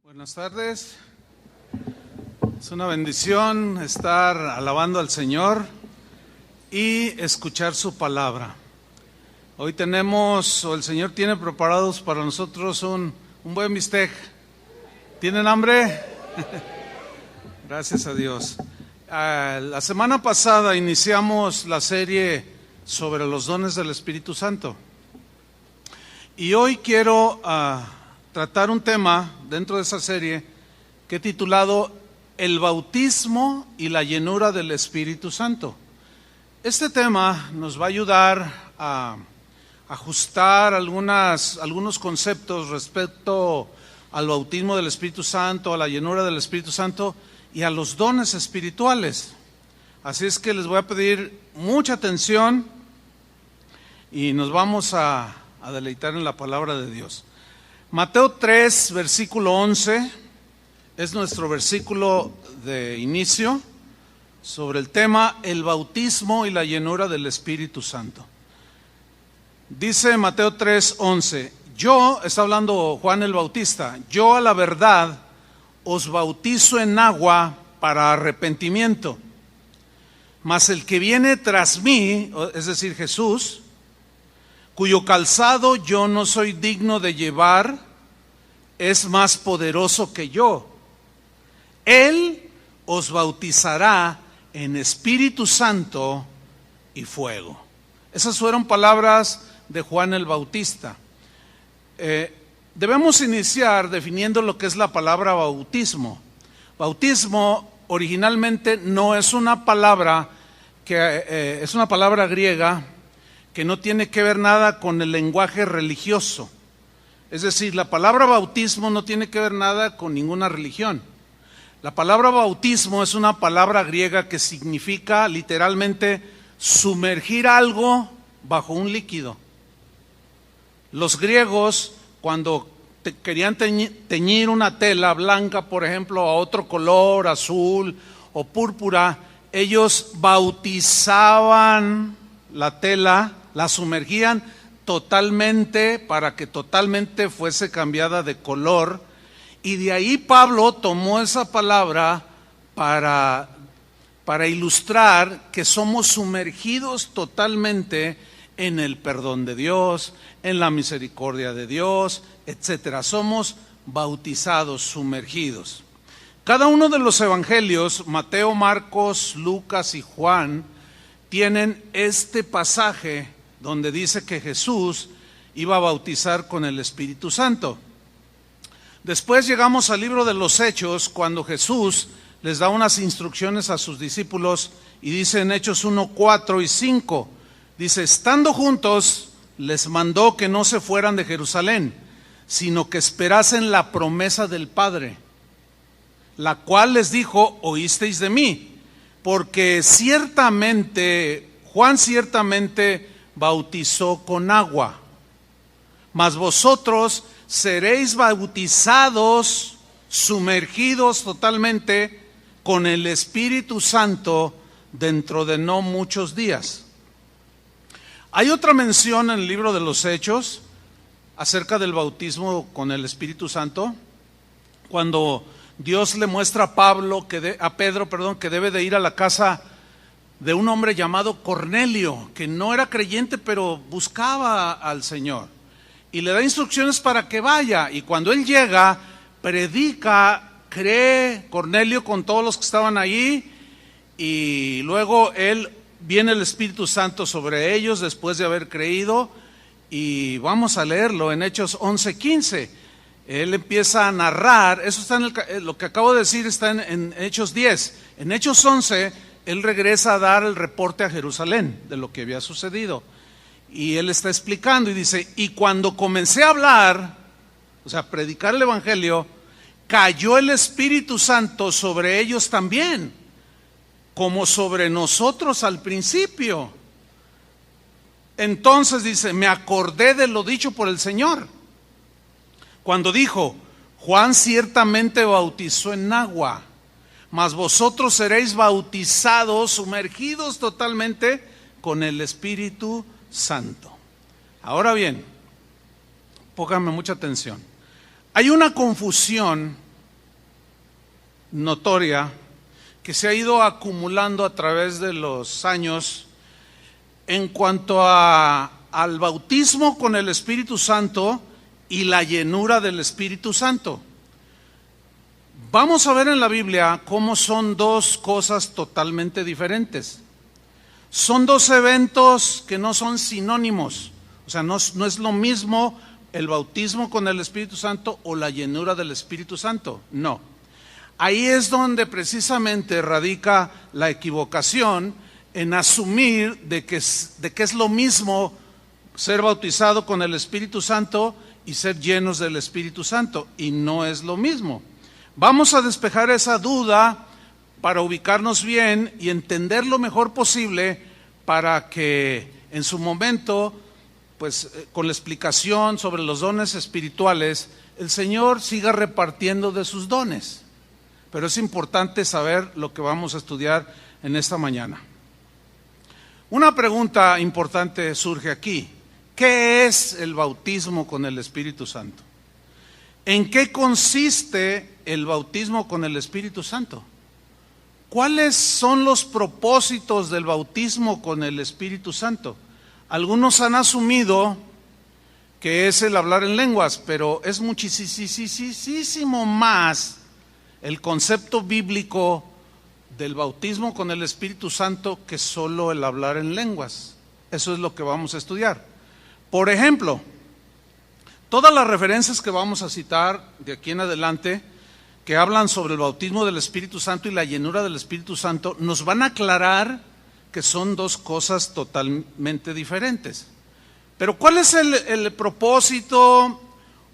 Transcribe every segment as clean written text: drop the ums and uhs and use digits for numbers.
Buenas tardes. Es una bendición estar alabando al Señor y escuchar su palabra. Hoy el Señor tiene preparados para nosotros un buen bistec. ¿Tienen hambre? Gracias a Dios. La semana pasada iniciamos la serie sobre los dones del Espíritu Santo. Y hoy quiero tratar un tema dentro de esa serie que he titulado El bautismo y la llenura del Espíritu Santo. Este tema nos va a ayudar a ajustar algunos conceptos respecto al bautismo del Espíritu Santo, a la llenura del Espíritu Santo y a los dones espirituales. Así es que les voy a pedir mucha atención y nos vamos a deleitar en la palabra de Dios. Mateo 3, versículo 11, es nuestro versículo de inicio sobre el tema el bautismo y la llenura del Espíritu Santo. Dice Mateo 3, 11, está hablando Juan el Bautista, yo a la verdad os bautizo en agua para arrepentimiento, mas el que viene tras mí, es decir Jesús, cuyo calzado yo no soy digno de llevar, es más poderoso que yo. Él os bautizará en Espíritu Santo y fuego. Esas fueron palabras de Juan el Bautista. Debemos iniciar definiendo lo que es la palabra bautismo. Bautismo originalmente no es una palabra es una palabra griega que no tiene que ver nada con el lenguaje religioso. Es decir, la palabra bautismo no tiene que ver nada con ninguna religión. La palabra bautismo es una palabra griega que significa literalmente sumergir algo bajo un líquido. Los griegos, cuando querían teñir una tela blanca, por ejemplo, a otro color, azul o púrpura, ellos bautizaban la tela, la sumergían totalmente para que totalmente fuese cambiada de color, y de ahí Pablo tomó esa palabra para ilustrar que somos sumergidos totalmente en el perdón de Dios, en la misericordia de Dios, etcétera. Somos bautizados, sumergidos. Cada uno de los evangelios, Mateo, Marcos, Lucas y Juan, tienen este pasaje donde dice que Jesús iba a bautizar con el Espíritu Santo. Después llegamos al libro de los Hechos, cuando Jesús les da unas instrucciones a sus discípulos y dice en Hechos 1, 4 y 5, dice, estando juntos, les mandó que no se fueran de Jerusalén, sino que esperasen la promesa del Padre, la cual les dijo, oísteis de mí, porque Juan ciertamente bautizó con agua, mas vosotros seréis bautizados, sumergidos totalmente con el Espíritu Santo dentro de no muchos días. Hay otra mención en el libro de los Hechos acerca del bautismo con el Espíritu Santo, cuando Dios le muestra a Pedro, que debe de ir a la casa de un hombre llamado Cornelio, que no era creyente, pero buscaba al Señor. Y le da instrucciones para que vaya. Y cuando él llega, cree Cornelio con todos los que estaban allí. Y luego viene el Espíritu Santo sobre ellos después de haber creído. Y vamos a leerlo en Hechos 11:15. Él empieza a narrar, eso está lo que acabo de decir está en Hechos 10. En Hechos 11, él regresa a dar el reporte a Jerusalén de lo que había sucedido. Y él está explicando y dice, y cuando comencé a hablar, o sea, predicar el Evangelio, cayó el Espíritu Santo sobre ellos también, como sobre nosotros al principio. Entonces dice, me acordé de lo dicho por el Señor, cuando dijo, Juan ciertamente bautizó en agua, mas vosotros seréis bautizados, sumergidos totalmente con el Espíritu Santo. Ahora bien, pónganme mucha atención. Hay una confusión notoria que se ha ido acumulando a través de los años en cuanto al bautismo con el Espíritu Santo y la llenura del Espíritu Santo. Vamos a ver en la Biblia cómo son dos cosas totalmente diferentes. Son dos eventos que no son sinónimos, o sea, no es lo mismo el bautismo con el Espíritu Santo o la llenura del Espíritu Santo, no. Ahí es donde precisamente radica la equivocación en asumir de que es lo mismo ser bautizado con el Espíritu Santo y ser llenos del Espíritu Santo, y no es lo mismo. Vamos a despejar esa duda para ubicarnos bien y entender lo mejor posible para que en su momento, pues con la explicación sobre los dones espirituales, el Señor siga repartiendo de sus dones. Pero es importante saber lo que vamos a estudiar en esta mañana. Una pregunta importante surge aquí. ¿Qué es el bautismo con el Espíritu Santo? ¿En qué consiste el bautismo con el Espíritu Santo? ¿Cuáles son los propósitos del bautismo con el Espíritu Santo? Algunos han asumido que es el hablar en lenguas, pero es muchísimo más el concepto bíblico del bautismo con el Espíritu Santo que solo el hablar en lenguas. Eso es lo que vamos a estudiar. Por ejemplo, todas las referencias que vamos a citar de aquí en adelante, que hablan sobre el bautismo del Espíritu Santo y la llenura del Espíritu Santo, nos van a aclarar que son dos cosas totalmente diferentes. Pero ¿cuál es el propósito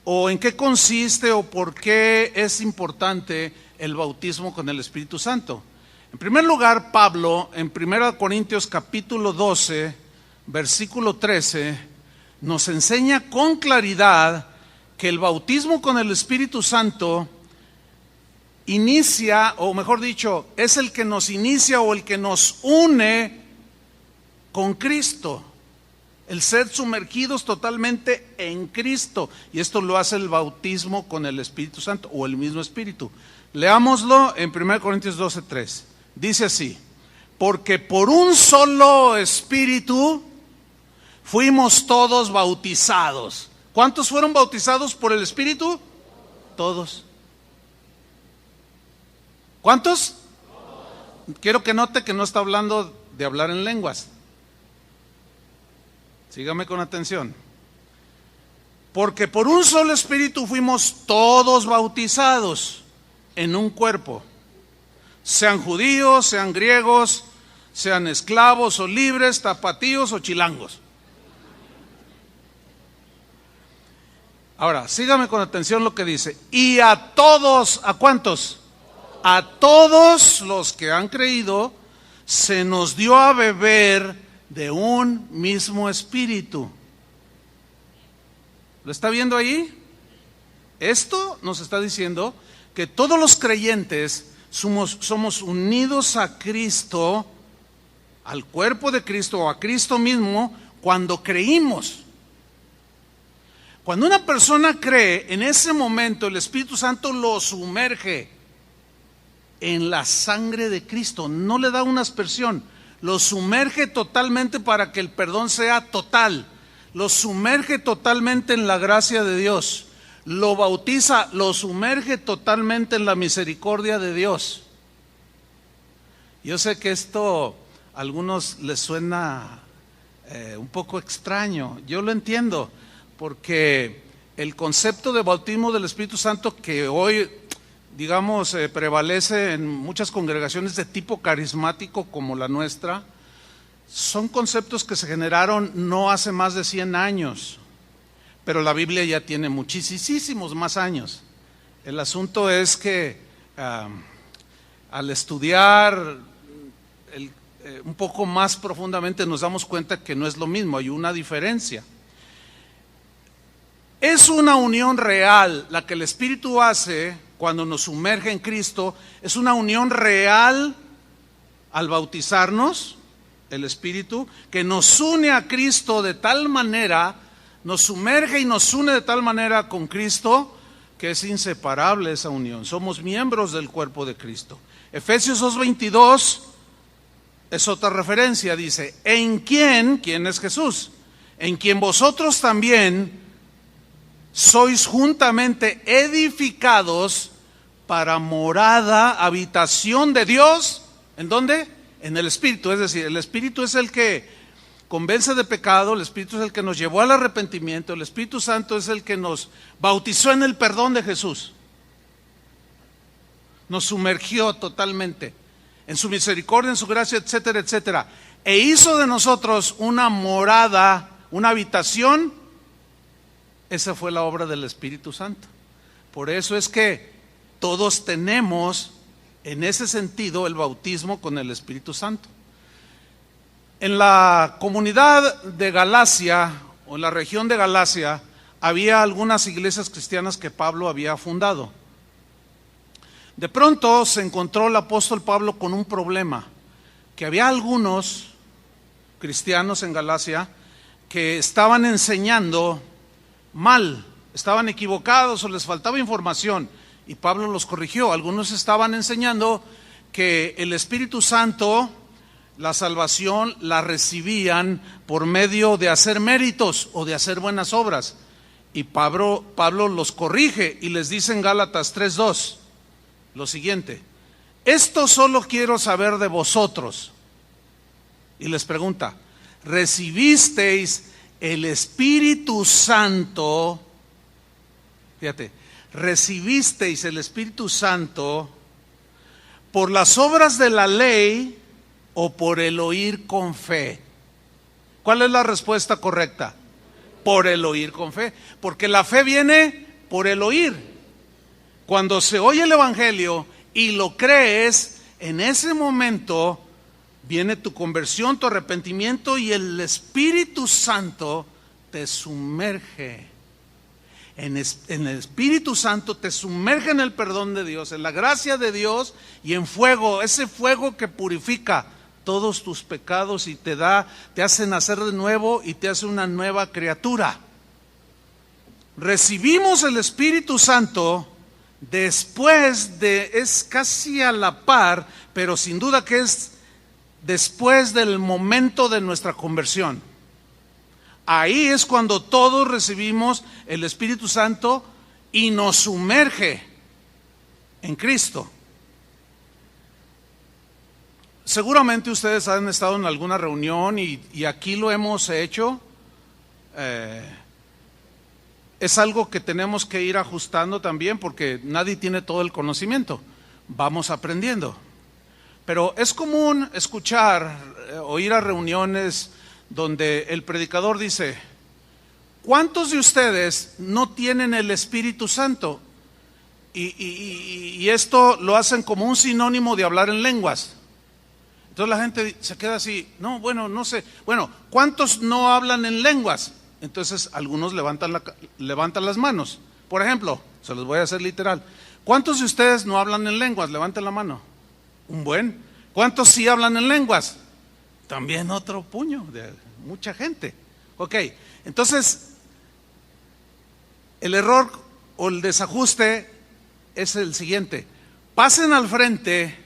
o en qué consiste o por qué es importante el bautismo con el Espíritu Santo? En primer lugar, Pablo, en 1 Corintios capítulo 12, versículo 13, nos enseña con claridad que el bautismo con el Espíritu Santo inicia, o mejor dicho, es el que nos inicia o el que nos une con Cristo. El ser sumergidos totalmente en Cristo. Y esto lo hace el bautismo con el Espíritu Santo o el mismo Espíritu. Leámoslo en 1 Corintios 12:3. Dice así: porque por un solo Espíritu fuimos todos bautizados. ¿Cuántos fueron bautizados por el Espíritu? Todos. ¿Cuántos? Quiero que note que no está hablando de hablar en lenguas. Sígame con atención. Porque por un solo Espíritu fuimos todos bautizados en un cuerpo. Sean judíos, sean griegos, sean esclavos o libres, tapatíos o chilangos. Ahora, sígame con atención lo que dice. Y a todos, ¿a cuántos? A todos los que han creído, se nos dio a beber de un mismo espíritu. ¿Lo está viendo ahí? Esto nos está diciendo que todos los creyentes somos unidos a Cristo, al cuerpo de Cristo o a Cristo mismo, cuando creímos. Cuando una persona cree, en ese momento el Espíritu Santo lo sumerge en la sangre de Cristo, no le da una aspersión, lo sumerge totalmente para que el perdón sea total, lo sumerge totalmente en la gracia de Dios, lo bautiza, lo sumerge totalmente en la misericordia de Dios. Yo sé que esto a algunos les suena un poco extraño, yo lo entiendo, porque el concepto de bautismo del Espíritu Santo que hoy, digamos, prevalece en muchas congregaciones de tipo carismático como la nuestra, son conceptos que se generaron no hace más de 100 años, pero la Biblia ya tiene muchísimos más años. El asunto es que al estudiar un poco más profundamente nos damos cuenta que no es lo mismo, hay una diferencia. Es una unión real la que el Espíritu hace cuando nos sumerge en Cristo, es una unión real al bautizarnos, el Espíritu, que nos une a Cristo de tal manera, nos sumerge y nos une de tal manera con Cristo, que es inseparable esa unión. Somos miembros del cuerpo de Cristo. Efesios 2:22 es otra referencia, dice, ¿en quién es Jesús? En quien vosotros también sois juntamente edificados para morada, habitación de Dios. ¿En dónde? En el Espíritu. Es decir, el Espíritu es el que convence de pecado, el Espíritu es el que nos llevó al arrepentimiento, el Espíritu Santo es el que nos bautizó en el perdón de Jesús. Nos sumergió totalmente en su misericordia, en su gracia, etcétera, etcétera. E hizo de nosotros una morada, una habitación. Esa fue la obra del Espíritu Santo. Por eso es que todos tenemos en ese sentido el bautismo con el Espíritu Santo. En la comunidad de Galacia, o en la región de Galacia, había algunas iglesias cristianas que Pablo había fundado. De pronto se encontró el apóstol Pablo con un problema, que había algunos cristianos en Galacia que estaban enseñando mal, estaban equivocados o les faltaba información, y Pablo los corrigió. Algunos estaban enseñando que el Espíritu Santo, la salvación la recibían por medio de hacer méritos o de hacer buenas obras, y Pablo los corrige y les dice en Gálatas 3:2 lo siguiente: esto solo quiero saber de vosotros. Y les pregunta: ¿recibisteis el Espíritu Santo? Fíjate, ¿recibisteis el Espíritu Santo por las obras de la ley o por el oír con fe? ¿Cuál es la respuesta correcta? Por el oír con fe, porque la fe viene por el oír. Cuando se oye el Evangelio y lo crees, en ese momento viene tu conversión, tu arrepentimiento, y el Espíritu Santo te sumerge. En el Espíritu Santo te sumerge en el perdón de Dios, en la gracia de Dios y en fuego, ese fuego que purifica todos tus pecados y te hace nacer de nuevo y te hace una nueva criatura. Recibimos el Espíritu Santo es casi a la par, pero sin duda que es después del momento de nuestra conversión. Ahí es cuando todos recibimos el Espíritu Santo y nos sumerge en Cristo. Seguramente ustedes han estado en alguna reunión y aquí lo hemos hecho. Es algo que tenemos que ir ajustando también, porque nadie tiene todo el conocimiento. Vamos aprendiendo. Pero es común escuchar o ir a reuniones donde el predicador dice: ¿cuántos de ustedes no tienen el Espíritu Santo? Y esto lo hacen como un sinónimo de hablar en lenguas. Entonces la gente se queda así: no, bueno, no sé. Bueno, ¿cuántos no hablan en lenguas? Entonces algunos levantan las manos. Por ejemplo, se los voy a hacer literal: ¿cuántos de ustedes no hablan en lenguas? Levanten la mano. Un buen. ¿Cuántos sí hablan en lenguas? También otro puño de mucha gente. Ok, entonces el error o el desajuste es el siguiente: pasen al frente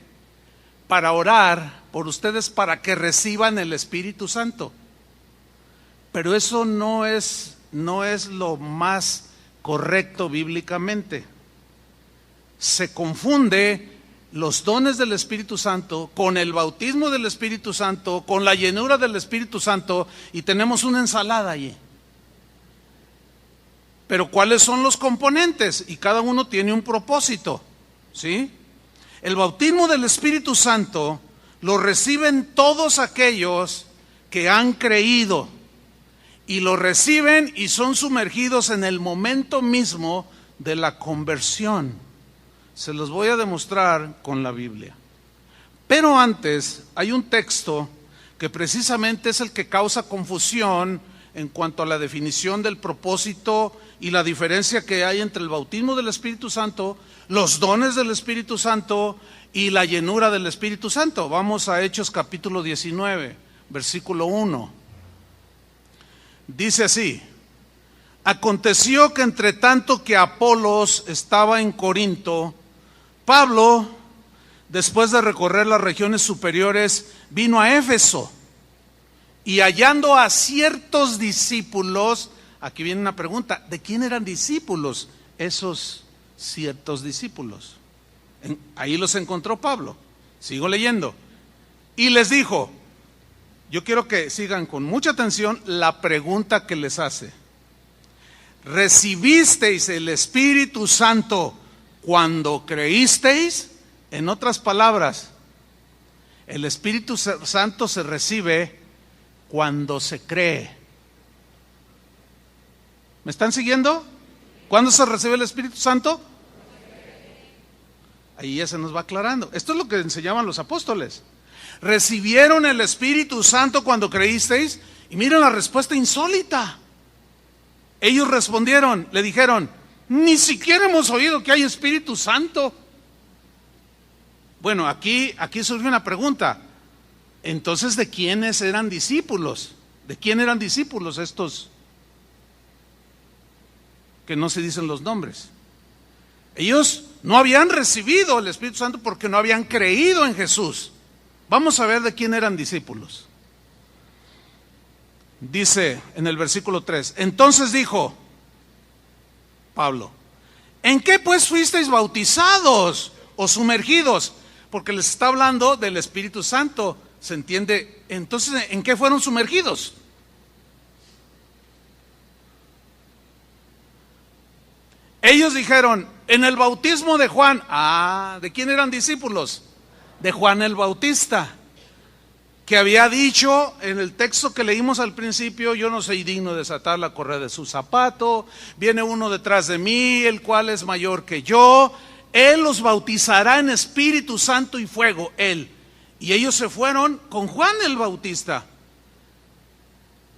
para orar por ustedes para que reciban el Espíritu Santo. Pero eso no es lo más correcto bíblicamente. Se confunde los dones del Espíritu Santo con el bautismo del Espíritu Santo, con la llenura del Espíritu Santo, y tenemos una ensalada allí. Pero ¿cuáles son los componentes? Y cada uno tiene un propósito, ¿sí? El bautismo del Espíritu Santo lo reciben todos aquellos que han creído, y lo reciben y son sumergidos en el momento mismo de la conversión. Se los voy a demostrar con la Biblia. Pero antes hay un texto que precisamente es el que causa confusión en cuanto a la definición del propósito y la diferencia que hay entre el bautismo del Espíritu Santo, los dones del Espíritu Santo y la llenura del Espíritu Santo. Vamos a Hechos capítulo 19, versículo 1. Dice así: Aconteció que entre tanto que Apolos estaba en Corinto, Pablo, después de recorrer las regiones superiores, vino a Éfeso y hallando a ciertos discípulos, aquí viene una pregunta, ¿de quién eran discípulos esos ciertos discípulos? Ahí los encontró Pablo, sigo leyendo, y les dijo, yo quiero que sigan con mucha atención la pregunta que les hace. ¿Recibisteis el Espíritu Santo cuando creísteis? En otras palabras, el Espíritu Santo se recibe cuando se cree. ¿Me están siguiendo? ¿Cuándo se recibe el Espíritu Santo? Ahí ya se nos va aclarando. Esto es lo que enseñaban los apóstoles. ¿Recibieron el Espíritu Santo cuando creísteis? Y miren la respuesta insólita. Ellos respondieron, le dijeron, ni siquiera hemos oído que hay Espíritu Santo. Bueno, aquí surge una pregunta. Entonces, ¿de quiénes eran discípulos? ¿De quién eran discípulos estos que no se dicen los nombres? Ellos no habían recibido el Espíritu Santo porque no habían creído en Jesús. Vamos a ver de quién eran discípulos. Dice en el versículo 3, entonces dijo Pablo, ¿en qué pues fuisteis bautizados o sumergidos? Porque les está hablando del Espíritu Santo, ¿se entiende? Entonces, ¿en qué fueron sumergidos? Ellos dijeron, en el bautismo de Juan. ¿De quién eran discípulos? De Juan el Bautista, que había dicho en el texto que leímos al principio, yo no soy digno de desatar la correa de su zapato, viene uno detrás de mí, el cual es mayor que yo, él los bautizará en Espíritu Santo y fuego, él. Y ellos se fueron con Juan el Bautista,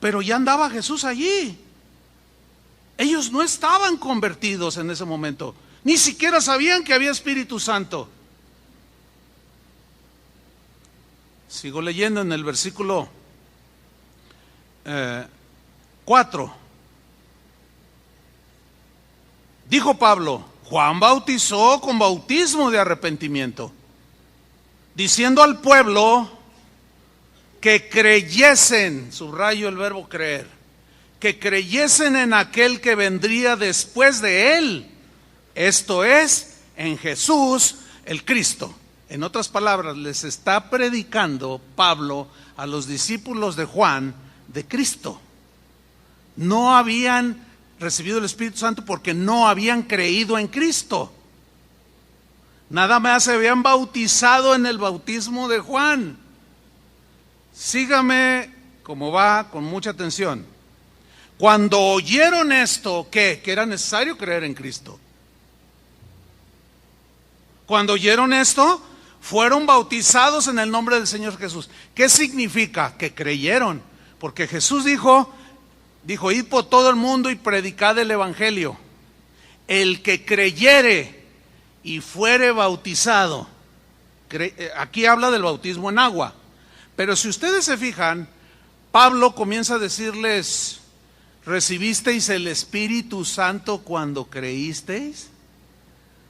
pero ya andaba Jesús allí. Ellos no estaban convertidos en ese momento, ni siquiera sabían que había Espíritu Santo. Sigo leyendo en el versículo 4. Dijo Pablo, Juan bautizó con bautismo de arrepentimiento, diciendo al pueblo que creyesen, subrayo el verbo creer, que creyesen en aquel que vendría después de él, esto es, en Jesús el Cristo. En otras palabras, les está predicando Pablo a los discípulos de Juan de Cristo. No habían recibido el Espíritu Santo porque no habían creído en Cristo. Nada más se habían bautizado en el bautismo de Juan. Sígame como va, con mucha atención. Cuando oyeron esto, ¿qué? Que era necesario creer en Cristo. Cuando oyeron esto, fueron bautizados en el nombre del Señor Jesús. ¿Qué significa? Que creyeron, porque Jesús dijo, id por todo el mundo y predicad el Evangelio. El que creyere y fuere bautizado, aquí habla del bautismo en agua, pero si ustedes se fijan, Pablo comienza a decirles, ¿recibisteis el Espíritu Santo cuando creísteis?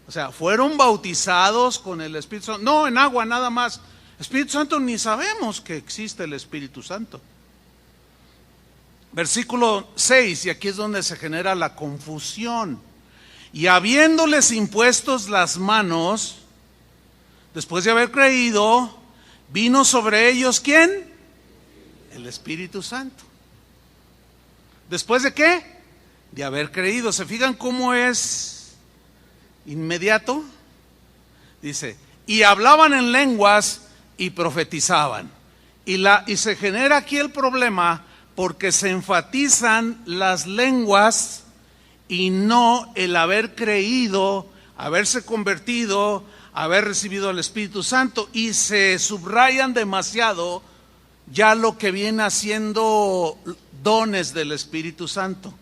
O sea, fueron bautizados con el Espíritu Santo. No, en agua nada más. Espíritu Santo, ni sabemos que existe el Espíritu Santo. Versículo 6, y aquí es donde se genera la confusión. Y habiéndoles impuestos las manos, después de haber creído, vino sobre ellos, ¿quién? El Espíritu Santo. ¿Después de qué? De haber creído. ¿Se fijan cómo es inmediato? Dice, y hablaban en lenguas y profetizaban. Y se genera aquí el problema porque se enfatizan las lenguas y no el haber creído, haberse convertido, haber recibido el Espíritu Santo, y se subrayan demasiado ya lo que viene haciendo dones del Espíritu Santo,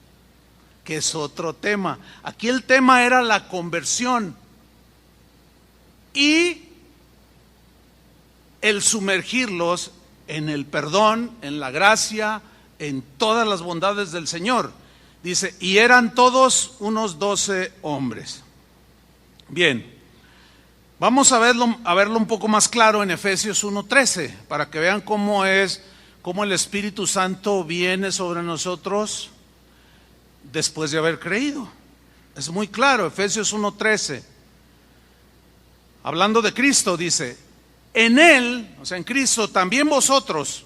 que es otro tema. Aquí el tema era la conversión y el sumergirlos en el perdón, en la gracia, en todas las bondades del Señor. Dice, y eran todos unos 12 hombres. Bien, vamos a verlo un poco más claro en Efesios 1:13, para que vean cómo el Espíritu Santo viene sobre nosotros después de haber creído. Es muy claro, Efesios 1:13. Hablando de Cristo, dice, en Él, o sea, en Cristo, también vosotros,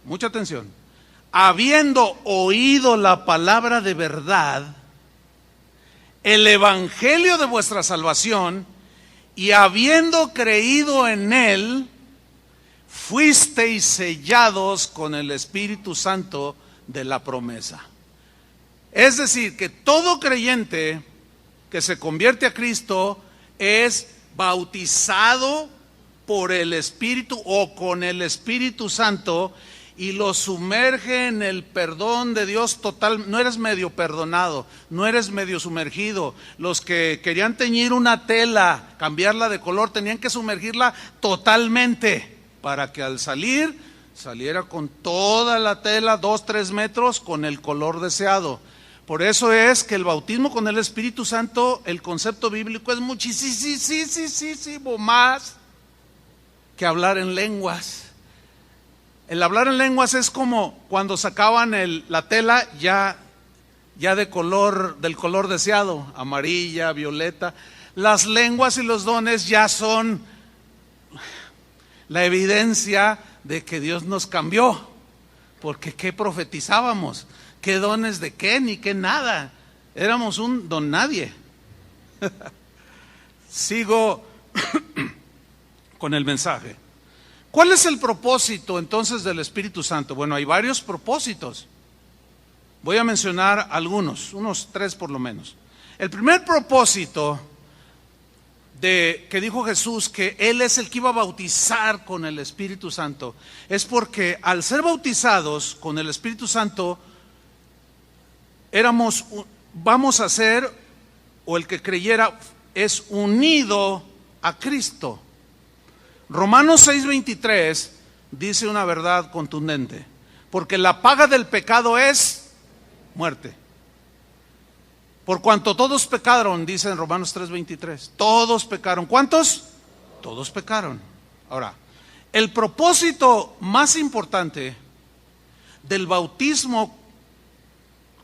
mucha atención, habiendo oído la palabra de verdad, el evangelio de vuestra salvación, y habiendo creído en Él, fuisteis sellados con el Espíritu Santo de la promesa. Es decir, que todo creyente que se convierte a Cristo es bautizado por el Espíritu o con el Espíritu Santo y lo sumerge en el perdón de Dios total. No eres medio perdonado, no eres medio sumergido. Los que querían teñir una tela, cambiarla de color, tenían que sumergirla totalmente para que al saliera con toda la tela, 2-3 metros, con el color deseado. Por eso es que el bautismo con el Espíritu Santo, el concepto bíblico es muchísimo más que hablar en lenguas. El hablar en lenguas es como cuando sacaban la tela ya del color deseado, amarilla, violeta. Las lenguas y los dones ya son la evidencia de que Dios nos cambió, porque ¿qué profetizábamos? ¿Qué dones de qué? Ni qué nada. Éramos un don nadie. Sigo con el mensaje. ¿Cuál es el propósito entonces del Espíritu Santo? Bueno, hay varios propósitos. Voy a mencionar algunos, unos 3 por lo menos. El primer propósito que dijo Jesús, que Él es el que iba a bautizar con el Espíritu Santo, es porque al ser bautizados con el Espíritu Santo, vamos a ser, o el que creyera, es unido a Cristo. Romanos 6:23 dice una verdad contundente, porque la paga del pecado es muerte. Por cuanto todos pecaron, dice en Romanos 3:23, todos pecaron. ¿Cuántos? Todos pecaron. Ahora, el propósito más importante del bautismo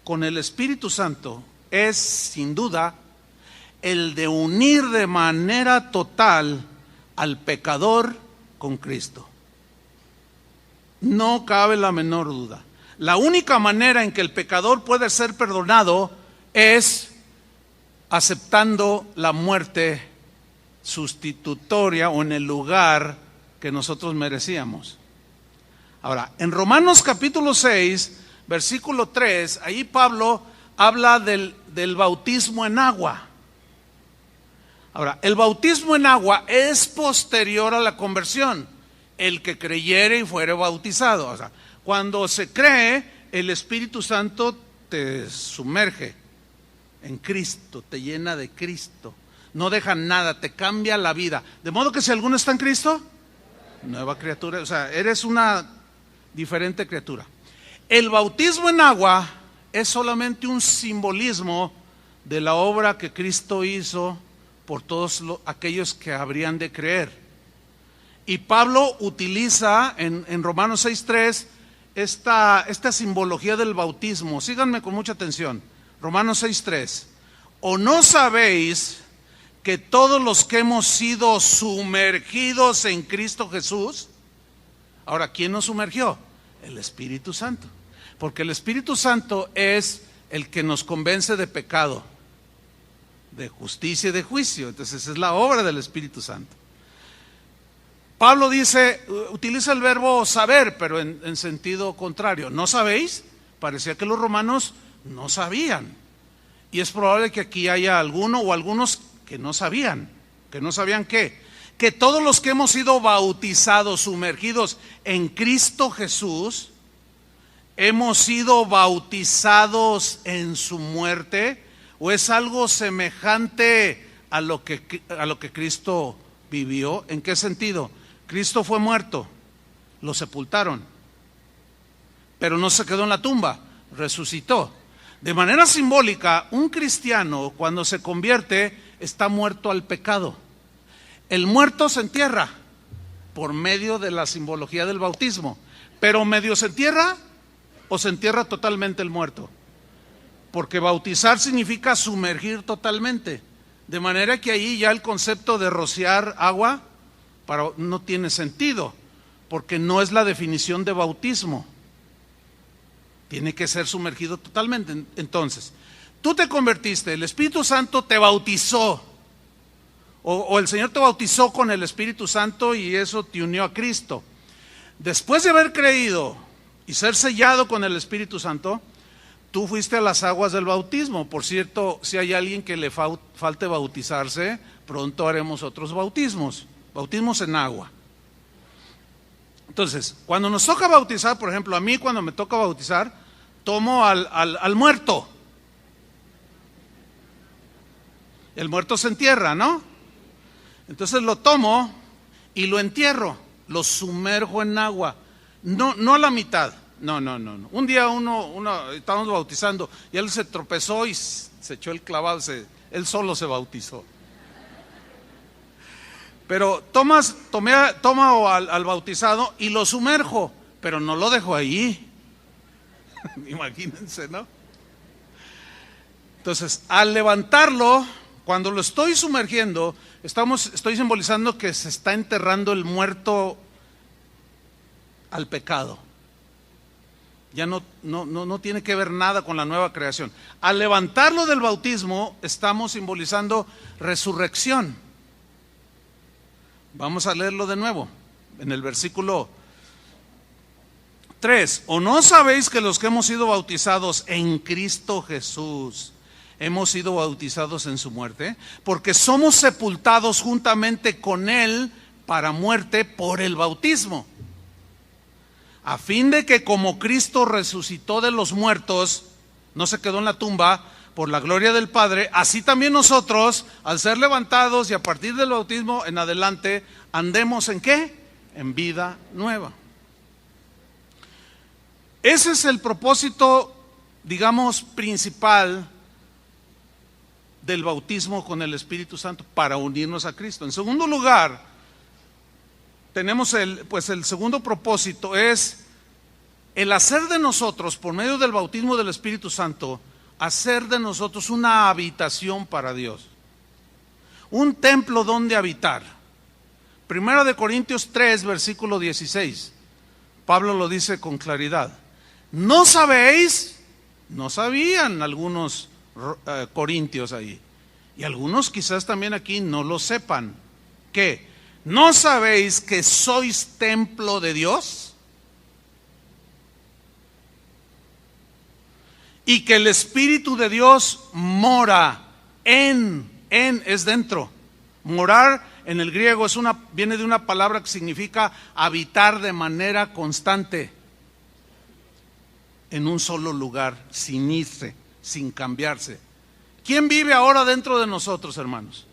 con el Espíritu Santo es, sin duda, el de unir de manera total al pecador con Cristo. No cabe la menor duda. La única manera en que el pecador puede ser perdonado es aceptando la muerte sustitutoria o en el lugar que nosotros merecíamos. Ahora, en Romanos capítulo 6, versículo 3, ahí Pablo habla del bautismo en agua. Ahora, el bautismo en agua es posterior a la conversión. El que creyere y fuere bautizado. O sea, cuando se cree, el Espíritu Santo te sumerge en Cristo, te llena de Cristo. No deja nada, te cambia la vida. De modo que si alguno está en Cristo, nueva criatura. O sea, eres una diferente criatura. El bautismo en agua es solamente un simbolismo de la obra que Cristo hizo por todos aquellos que habrían de creer. Y Pablo utiliza en Romanos 6:3 esta simbología del bautismo. Síganme con mucha atención. Romanos 6:3. ¿O no sabéis que todos los que hemos sido sumergidos en Cristo Jesús? Ahora, ¿quién nos sumergió? El Espíritu Santo. Porque el Espíritu Santo es el que nos convence de pecado, de justicia y de juicio. Entonces es la obra del Espíritu Santo. Pablo utiliza el verbo saber, pero en sentido contrario. ¿No sabéis? Parecía que los romanos no sabían. Y es probable que aquí haya alguno o algunos que no sabían. ¿Que no sabían qué? Que todos los que hemos sido bautizados, sumergidos en Cristo Jesús, hemos sido bautizados en su muerte. ¿O es algo semejante a lo que Cristo vivió? ¿En qué sentido? Cristo fue muerto, lo sepultaron, pero no se quedó en la tumba, resucitó. De manera simbólica, un cristiano cuando se convierte está muerto al pecado. El muerto se entierra por medio de la simbología del bautismo, pero medio se entierra o se entierra totalmente el muerto, porque bautizar significa sumergir totalmente, de manera que ahí ya el concepto de rociar agua no tiene sentido, porque no es la definición de bautismo. Tiene que ser sumergido totalmente. Entonces, tú te convertiste, el Espíritu Santo te bautizó, o el Señor te bautizó con el Espíritu Santo y eso te unió a Cristo. Después de haber creído y ser sellado con el Espíritu Santo, tú fuiste a las aguas del bautismo. Por cierto, si hay alguien que le falte bautizarse, pronto haremos otros bautismos en agua. Entonces, cuando nos toca bautizar, por ejemplo, a mí cuando me toca bautizar, tomo al muerto. El muerto se entierra, ¿no? Entonces lo tomo y lo entierro, lo sumerjo en agua. No a la mitad, no. Un día uno estábamos bautizando y él se tropezó y se echó el clavado, él solo se bautizó. Pero tomo al bautizado y lo sumerjo, pero no lo dejo ahí. Imagínense, ¿no? Entonces, al levantarlo, cuando lo estoy sumergiendo, estoy simbolizando que se está enterrando el muerto al pecado. Ya no tiene que ver nada con la nueva creación. Al levantarlo del bautismo, estamos simbolizando resurrección. Vamos a leerlo de nuevo, en el versículo 3. ¿O no sabéis que los que hemos sido bautizados en Cristo Jesús, hemos sido bautizados en su muerte? Porque somos sepultados juntamente con Él para muerte por el bautismo, a fin de que como Cristo resucitó de los muertos, no se quedó en la tumba, por la gloria del Padre, así también nosotros, al ser levantados y a partir del bautismo en adelante, andemos ¿en qué? En vida nueva. Ese es el propósito, digamos, principal del bautismo con el Espíritu Santo, para unirnos a Cristo. En segundo lugar, tenemos el segundo propósito es el hacer de nosotros, por medio del bautismo del Espíritu Santo, hacer de nosotros una habitación para Dios, un templo donde habitar. Primera de Corintios 3, versículo 16, Pablo lo dice con claridad. ¿No sabéis? No sabían algunos corintios ahí, y algunos quizás también aquí no lo sepan. ¿Qué? ¿No sabéis que sois templo de Dios? Y que el Espíritu de Dios mora es dentro. Morar en el griego viene de una palabra que significa habitar de manera constante, en un solo lugar, sin irse, sin cambiarse. ¿Quién vive ahora dentro de nosotros, hermanos?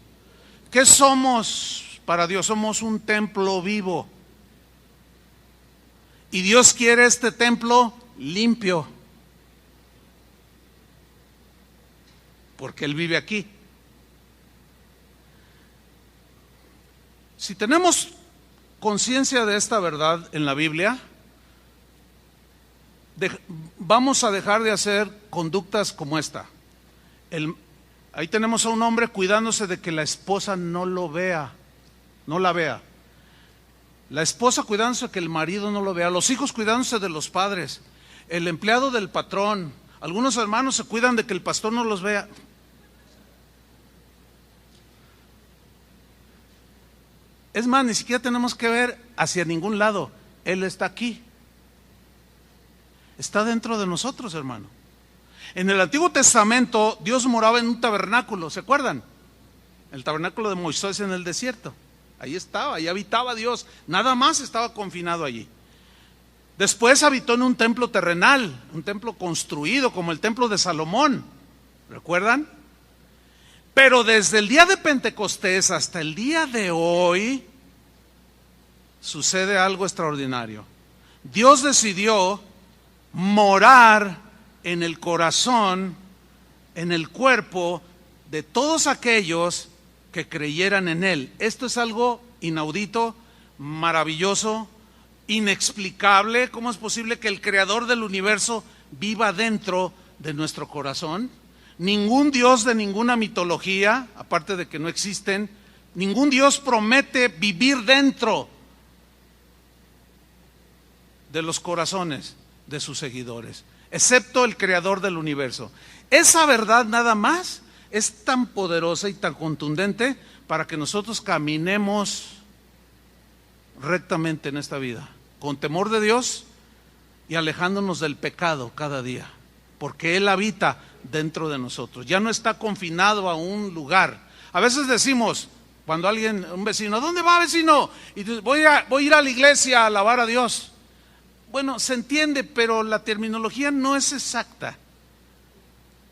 ¿Qué somos para Dios? Somos un templo vivo. Y Dios quiere este templo limpio, porque Él vive aquí. Si tenemos conciencia de esta verdad en la Biblia, vamos a dejar de hacer conductas como esta. Ahí tenemos a un hombre cuidándose de que la esposa no la vea. La esposa cuidándose de que el marido no lo vea. Los hijos cuidándose de los padres. El empleado del patrón. Algunos hermanos se cuidan de que el pastor no los vea. Es más, ni siquiera tenemos que ver hacia ningún lado. Él está aquí. Está dentro de nosotros, hermano. En el Antiguo Testamento, Dios moraba en un tabernáculo, ¿se acuerdan? El tabernáculo de Moisés en el desierto. Ahí estaba, ahí habitaba Dios. Nada más estaba confinado allí. Después habitó en un templo terrenal, un templo construido como el templo de Salomón. ¿Recuerdan? Pero desde el día de Pentecostés hasta el día de hoy, sucede algo extraordinario. Dios decidió morar en el corazón, en el cuerpo de todos aquellos que creyeran en Él. Esto es algo inaudito, maravilloso, inexplicable. ¿Cómo es posible que el creador del universo viva dentro de nuestro corazón? Ningún dios de ninguna mitología, aparte de que no existen, ningún dios promete vivir dentro de los corazones de sus seguidores, excepto el creador del universo. Esa verdad nada más es tan poderosa y tan contundente para que nosotros caminemos rectamente en esta vida, con temor de Dios y alejándonos del pecado cada día, porque Él habita dentro de nosotros, ya no está confinado a un lugar. A veces decimos, cuando un vecino, ¿dónde va, vecino? Y dice, voy a ir a la iglesia a alabar a Dios. Bueno, se entiende, pero la terminología no es exacta.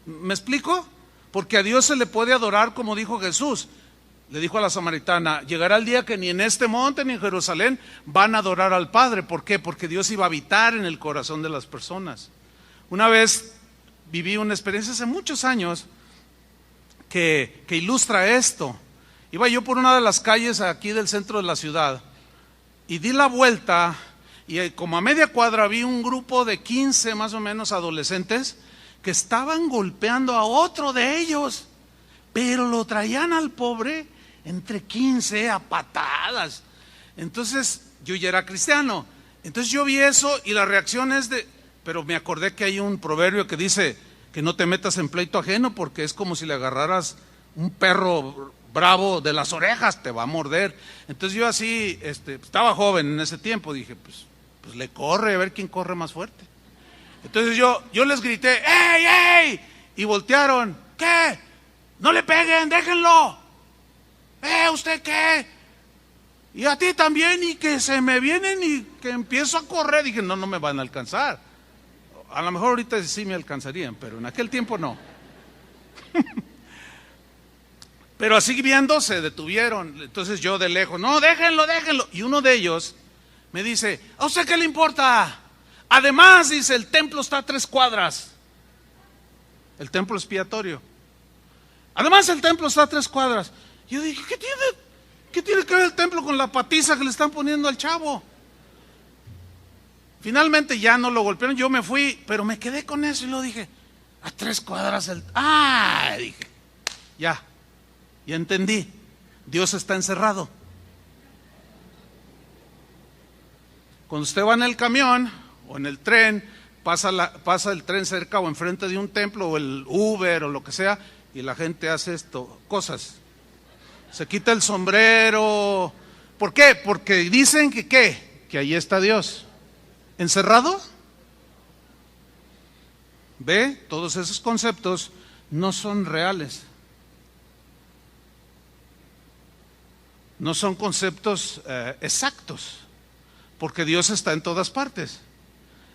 ¿Me explico? Porque a Dios se le puede adorar como dijo Jesús. Le dijo a la samaritana, llegará el día que ni en este monte ni en Jerusalén van a adorar al Padre. ¿Por qué? Porque Dios iba a habitar en el corazón de las personas. Una vez viví una experiencia hace muchos años que ilustra esto. Iba yo por una de las calles aquí del centro de la ciudad y di la vuelta y como a media cuadra vi un grupo de 15 más o menos adolescentes que estaban golpeando a otro de ellos, pero lo traían al pobre entre 15 a patadas. Entonces yo ya era cristiano, entonces yo vi eso y la reacción es pero me acordé que hay un proverbio que dice que no te metas en pleito ajeno porque es como si le agarraras un perro bravo de las orejas, te va a morder. Entonces yo así, estaba joven en ese tiempo, dije, pues le corre, a ver quién corre más fuerte. Entonces yo les grité, ¡ey, ey! Y voltearon, ¿qué? No le peguen, déjenlo. ¿Usted qué? Y a ti también, y que se me vienen y que empiezo a correr. Dije, no me van a alcanzar. A lo mejor ahorita sí me alcanzarían, pero en aquel tiempo no. Pero así viendo se detuvieron. Entonces yo de lejos, no, déjenlo. Y uno de ellos me dice, ¿a usted qué le importa? Además, dice, el templo está a 3 cuadras. El templo expiatorio. Además, el templo está a 3 cuadras. Yo dije, ¿qué tiene que ver el templo con la patiza que le están poniendo al chavo? Finalmente ya no lo golpearon, yo me fui, pero me quedé con eso y lo dije, a 3 cuadras dije, ya entendí, Dios está encerrado. Cuando usted va en el camión o en el tren, pasa el tren cerca o enfrente de un templo o el Uber o lo que sea, y la gente hace cosas. Se quita el sombrero. ¿Por qué? Porque dicen que ahí está Dios. ¿Encerrado? ¿Ve? Todos esos conceptos no son reales. No son conceptos exactos, porque Dios está en todas partes.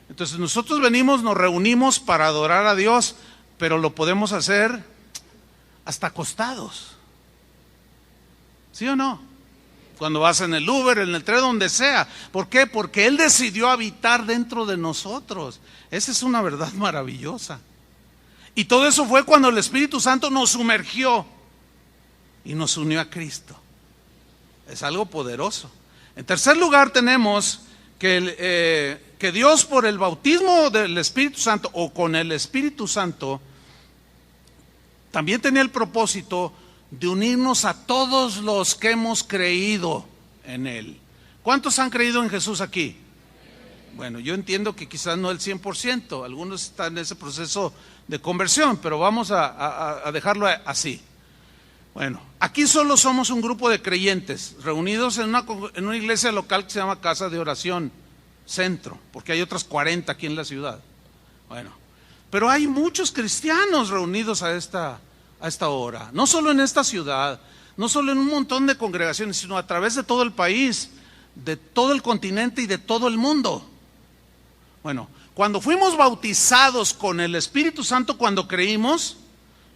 Entonces nosotros nos reunimos para adorar a Dios, pero lo podemos hacer hasta acostados. ¿Sí o no? Cuando vas en el Uber, en el tren, donde sea. ¿Por qué? Porque Él decidió habitar dentro de nosotros. Esa es una verdad maravillosa. Y todo eso fue cuando el Espíritu Santo nos sumergió y nos unió a Cristo. Es algo poderoso. En tercer lugar tenemos que Dios, por el bautismo del Espíritu Santo o con el Espíritu Santo, también tenía el propósito de unirnos a todos los que hemos creído en Él. ¿Cuántos han creído en Jesús aquí? Bueno, yo entiendo que quizás no el 100%, algunos están en ese proceso de conversión, pero vamos a dejarlo así. Bueno, aquí solo somos un grupo de creyentes reunidos en una iglesia local que se llama Casa de Oración Centro, porque hay otras 40 aquí en la ciudad. Bueno, pero hay muchos cristianos reunidos a esta hora, no solo en esta ciudad, no solo en un montón de congregaciones, sino a través de todo el país, de todo el continente y de todo el mundo. Bueno, cuando fuimos bautizados con el Espíritu Santo, cuando creímos,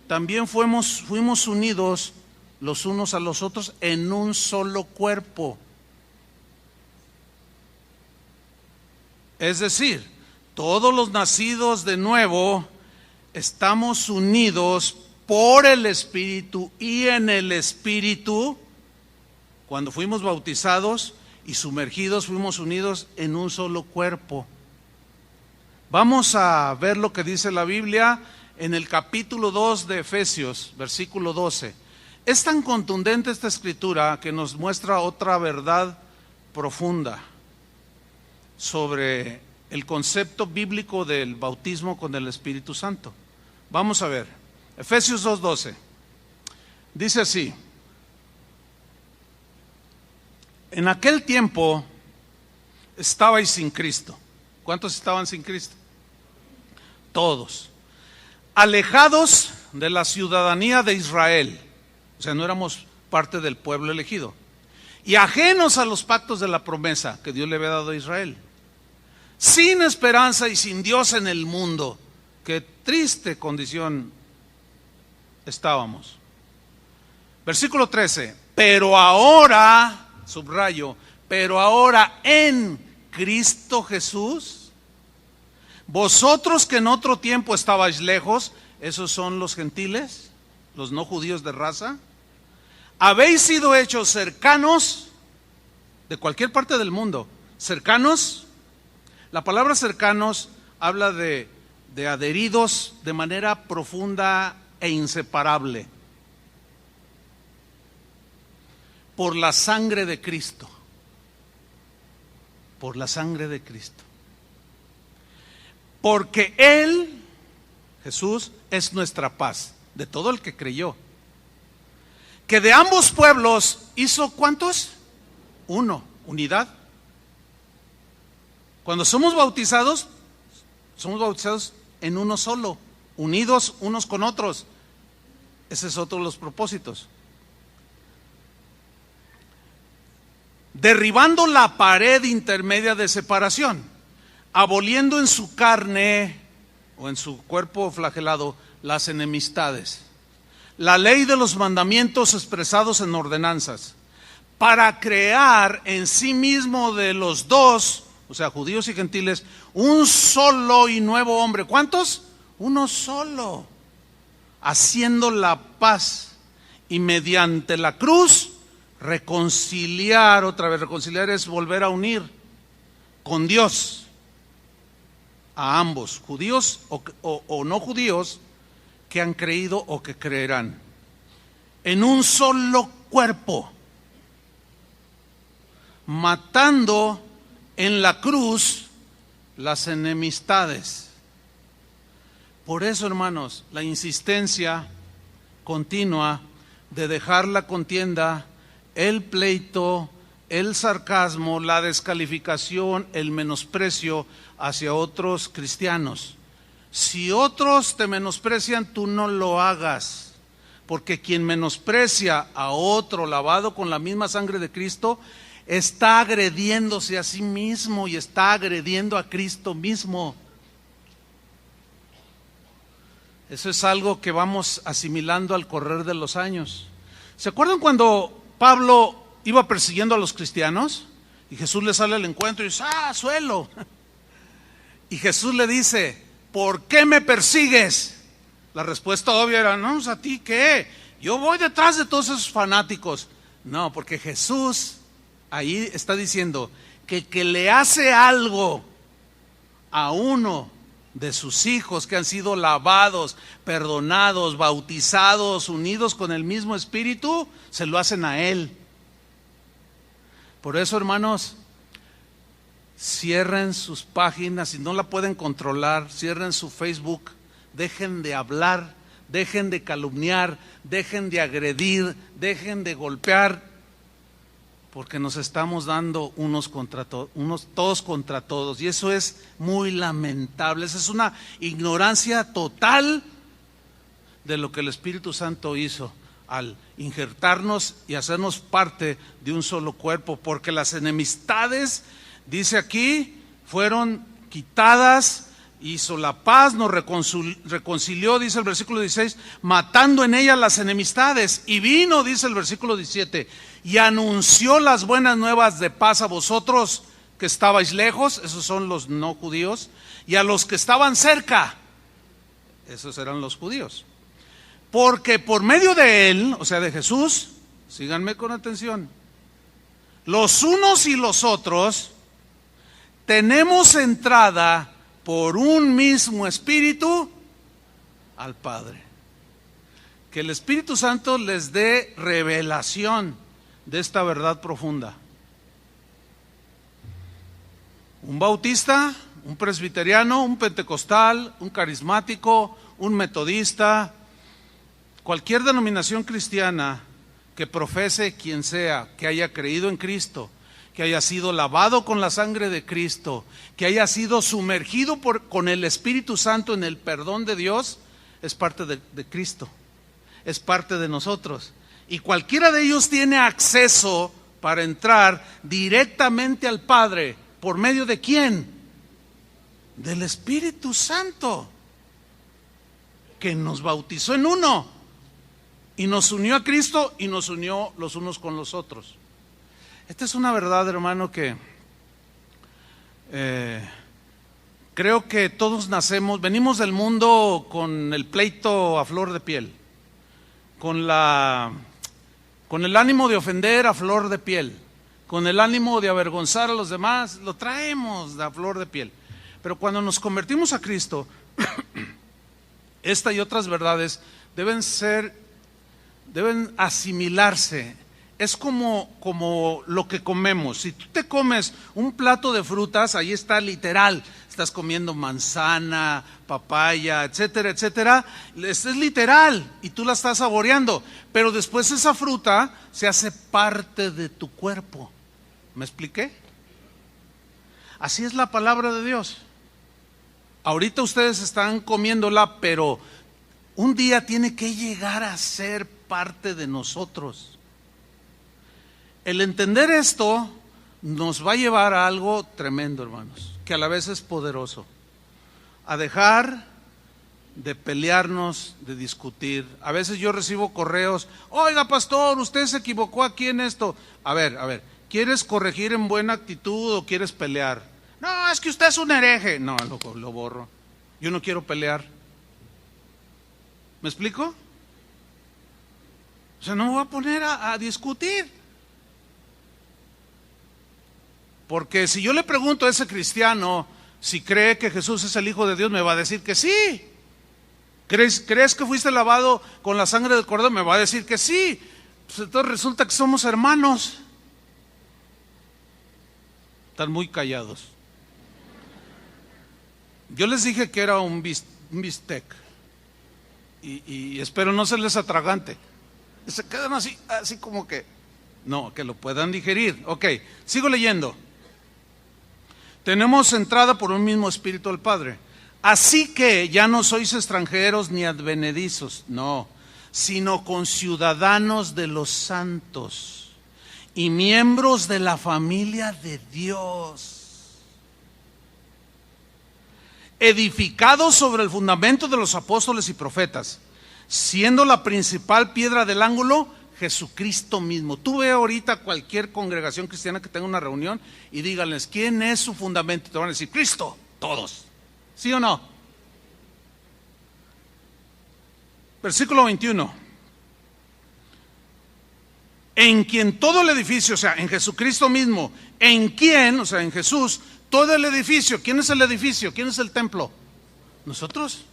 también fuimos unidos los unos a los otros en un solo cuerpo. Es decir, todos los nacidos de nuevo estamos unidos por el Espíritu y en el Espíritu. Cuando fuimos bautizados y sumergidos, fuimos unidos en un solo cuerpo. Vamos a ver lo que dice la Biblia en el capítulo 2 de Efesios, versículo 12. Es tan contundente esta escritura que nos muestra otra verdad profunda sobre el concepto bíblico del bautismo con el Espíritu Santo. Vamos a ver, Efesios 2:12. Dice así: en aquel tiempo estabais sin Cristo. ¿Cuántos estaban sin Cristo? Todos. Alejados de la ciudadanía de Israel. O sea, no éramos parte del pueblo elegido. Y ajenos a los pactos de la promesa que Dios le había dado a Israel. Sin esperanza y sin Dios en el mundo. Qué triste condición estábamos. Versículo 13. Pero ahora, subrayo, pero ahora en Cristo Jesús, vosotros que en otro tiempo estabais lejos, esos son los gentiles, los no judíos de raza, habéis sido hechos cercanos de cualquier parte del mundo. Cercanos, la palabra cercanos habla de adheridos de manera profunda e inseparable por la sangre de Cristo. Por la sangre de Cristo. Porque Él, Jesús, es nuestra paz, de todo el que creyó. Que de ambos pueblos hizo ¿cuántos? Uno, unidad. Cuando somos bautizados en uno solo, unidos unos con otros. Ese es otro de los propósitos. Derribando la pared intermedia de separación, aboliendo en su carne o en su cuerpo flagelado las enemistades, la ley de los mandamientos expresados en ordenanzas, para crear en sí mismo de los dos, o sea, judíos y gentiles, un solo y nuevo hombre. ¿Cuántos? Uno solo, haciendo la paz, y mediante la cruz reconciliar. Otra vez, reconciliar es volver a unir con Dios a ambos, judíos o no judíos, que han creído o que creerán, en un solo cuerpo, matando en la cruz las enemistades. Por eso, hermanos, la insistencia continua de dejar la contienda, el pleito, el sarcasmo, la descalificación, el menosprecio hacia otros cristianos. Si otros te menosprecian, tú no lo hagas, porque quien menosprecia a otro lavado con la misma sangre de Cristo, está agrediéndose a sí mismo y está agrediendo a Cristo mismo. Eso es algo que vamos asimilando al correr de los años. ¿Se acuerdan cuando Pablo iba persiguiendo a los cristianos? Y Jesús le sale al encuentro y dice: ¡ah, suelo! Y Jesús le dice: ¿por qué me persigues? La respuesta obvia era: no, ¿a ti qué? Yo voy detrás de todos esos fanáticos. No, porque Jesús ahí está diciendo que el que le hace algo a uno de sus hijos que han sido lavados, perdonados, bautizados, unidos con el mismo Espíritu, se lo hacen a él. Por eso, hermanos, cierren sus páginas, si no la pueden controlar, cierren su Facebook, dejen de hablar, dejen de calumniar, dejen de agredir, dejen de golpear, porque nos estamos dando unos todos contra todos, y eso es muy lamentable. Esa es una ignorancia total de lo que el Espíritu Santo hizo al injertarnos y hacernos parte de un solo cuerpo, porque las enemistades, dice aquí, fueron quitadas, hizo la paz, nos reconcilió, dice el versículo 16, matando en ella las enemistades, y vino, dice el versículo 17, y anunció las buenas nuevas de paz a vosotros que estabais lejos, esos son los no judíos, y a los que estaban cerca, esos eran los judíos. Porque por medio de él, o sea, de Jesús, síganme con atención, los unos y los otros tenemos entrada por un mismo Espíritu al Padre. Que el Espíritu Santo les dé revelación de esta verdad profunda. Un bautista, un presbiteriano, un pentecostal, un carismático, un metodista, cualquier denominación cristiana que profese quien sea, que haya creído en Cristo, que haya sido lavado con la sangre de Cristo, que haya sido sumergido con el Espíritu Santo en el perdón de Dios, es parte de Cristo, es parte de nosotros. Y cualquiera de ellos tiene acceso para entrar directamente al Padre. ¿Por medio de quién? Del Espíritu Santo, que nos bautizó en uno y nos unió a Cristo y nos unió los unos con los otros. Esta es una verdad, hermano, que creo que todos venimos del mundo con el pleito a flor de piel, con el ánimo de ofender a flor de piel, con el ánimo de avergonzar a los demás, lo traemos a flor de piel. Pero cuando nos convertimos a Cristo, esta y otras verdades deben asimilarse. Es como lo que comemos. Si tú te comes un plato de frutas, ahí está literal. Estás comiendo manzana, papaya, etcétera, etcétera. Es literal y tú la estás saboreando. Pero después esa fruta se hace parte de tu cuerpo. ¿Me expliqué? Así es la palabra de Dios. Ahorita ustedes están comiéndola, pero un día tiene que llegar a ser parte de nosotros. El entender esto nos va a llevar a algo tremendo, hermanos, que a la vez es poderoso. A dejar de pelearnos, de discutir. A veces yo recibo correos: oiga, pastor, usted se equivocó aquí en esto. A ver, ¿quieres corregir en buena actitud o quieres pelear? No, es que usted es un hereje. No, lo borro. Yo no quiero pelear. ¿Me explico? O sea, no me voy a poner a discutir. Porque si yo le pregunto a ese cristiano si cree que Jesús es el Hijo de Dios, me va a decir que sí. ¿Crees que fuiste lavado con la sangre del Cordero? Me va a decir que sí. Pues entonces resulta que somos hermanos. Están muy callados. Yo les dije que era un bistec. Y espero no serles atragante. Se quedan así como que, no, que lo puedan digerir. Ok, sigo leyendo. Tenemos entrada por un mismo Espíritu al Padre. Así que ya no sois extranjeros ni advenedizos, no, sino conciudadanos de los santos y miembros de la familia de Dios, edificados sobre el fundamento de los apóstoles y profetas, siendo la principal piedra del ángulo Jesucristo mismo. Tú ve ahorita cualquier congregación cristiana que tenga una reunión y díganles, ¿quién es su fundamento? Te van a decir, Cristo, todos. ¿Sí o no? Versículo 21. En quien todo el edificio, o sea, en Jesucristo mismo, en quien, o sea, en Jesús, todo el edificio. ¿Quién es el edificio? ¿Quién es el templo? Nosotros.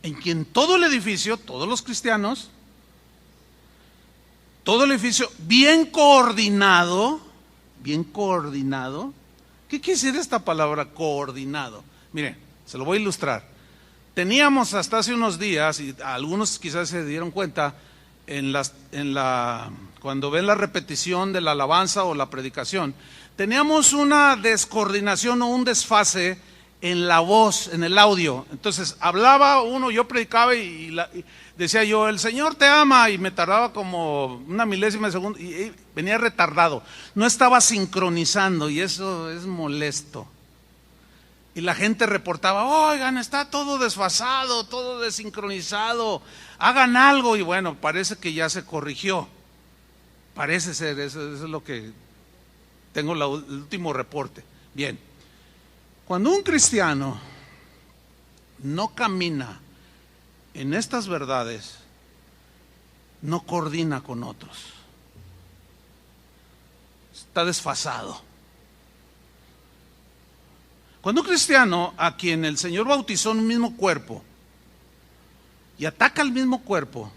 En quien todo el edificio, todos los cristianos, todo el edificio bien coordinado. ¿Qué quiere decir esta palabra coordinado? Miren, se lo voy a ilustrar. Teníamos hasta hace unos días, y algunos quizás se dieron cuenta, cuando ven la repetición de la alabanza o la predicación, teníamos una descoordinación o un desfase en la voz, en el audio. Entonces hablaba uno, yo predicaba y decía yo, el Señor te ama, y me tardaba como una milésima de segundo y venía retardado, no estaba sincronizando, y eso es molesto. Y la gente reportaba, oigan, está todo desfasado, todo desincronizado, hagan algo. Y bueno, parece que ya se corrigió, parece ser, eso es lo que tengo, el último reporte. Bien, cuando un cristiano no camina en estas verdades no coordina con otros. Está desfasado. Cuando un cristiano a quien el Señor bautizó en un mismo cuerpo y ataca al mismo cuerpo,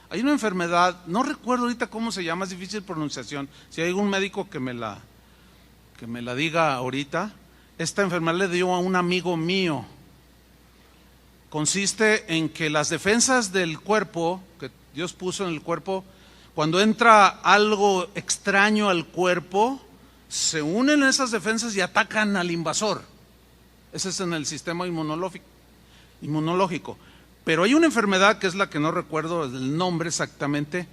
hay una enfermedad, no recuerdo ahorita cómo se llama, es difícil pronunciación, si hay algún médico que me la diga ahorita. Esta enfermedad le dio a un amigo mío. Consiste en que las defensas del cuerpo, que Dios puso en el cuerpo, cuando entra algo extraño al cuerpo, se unen esas defensas y atacan al invasor. Ese es en el sistema inmunológico. Pero hay una enfermedad que es la que no recuerdo el nombre exactamente,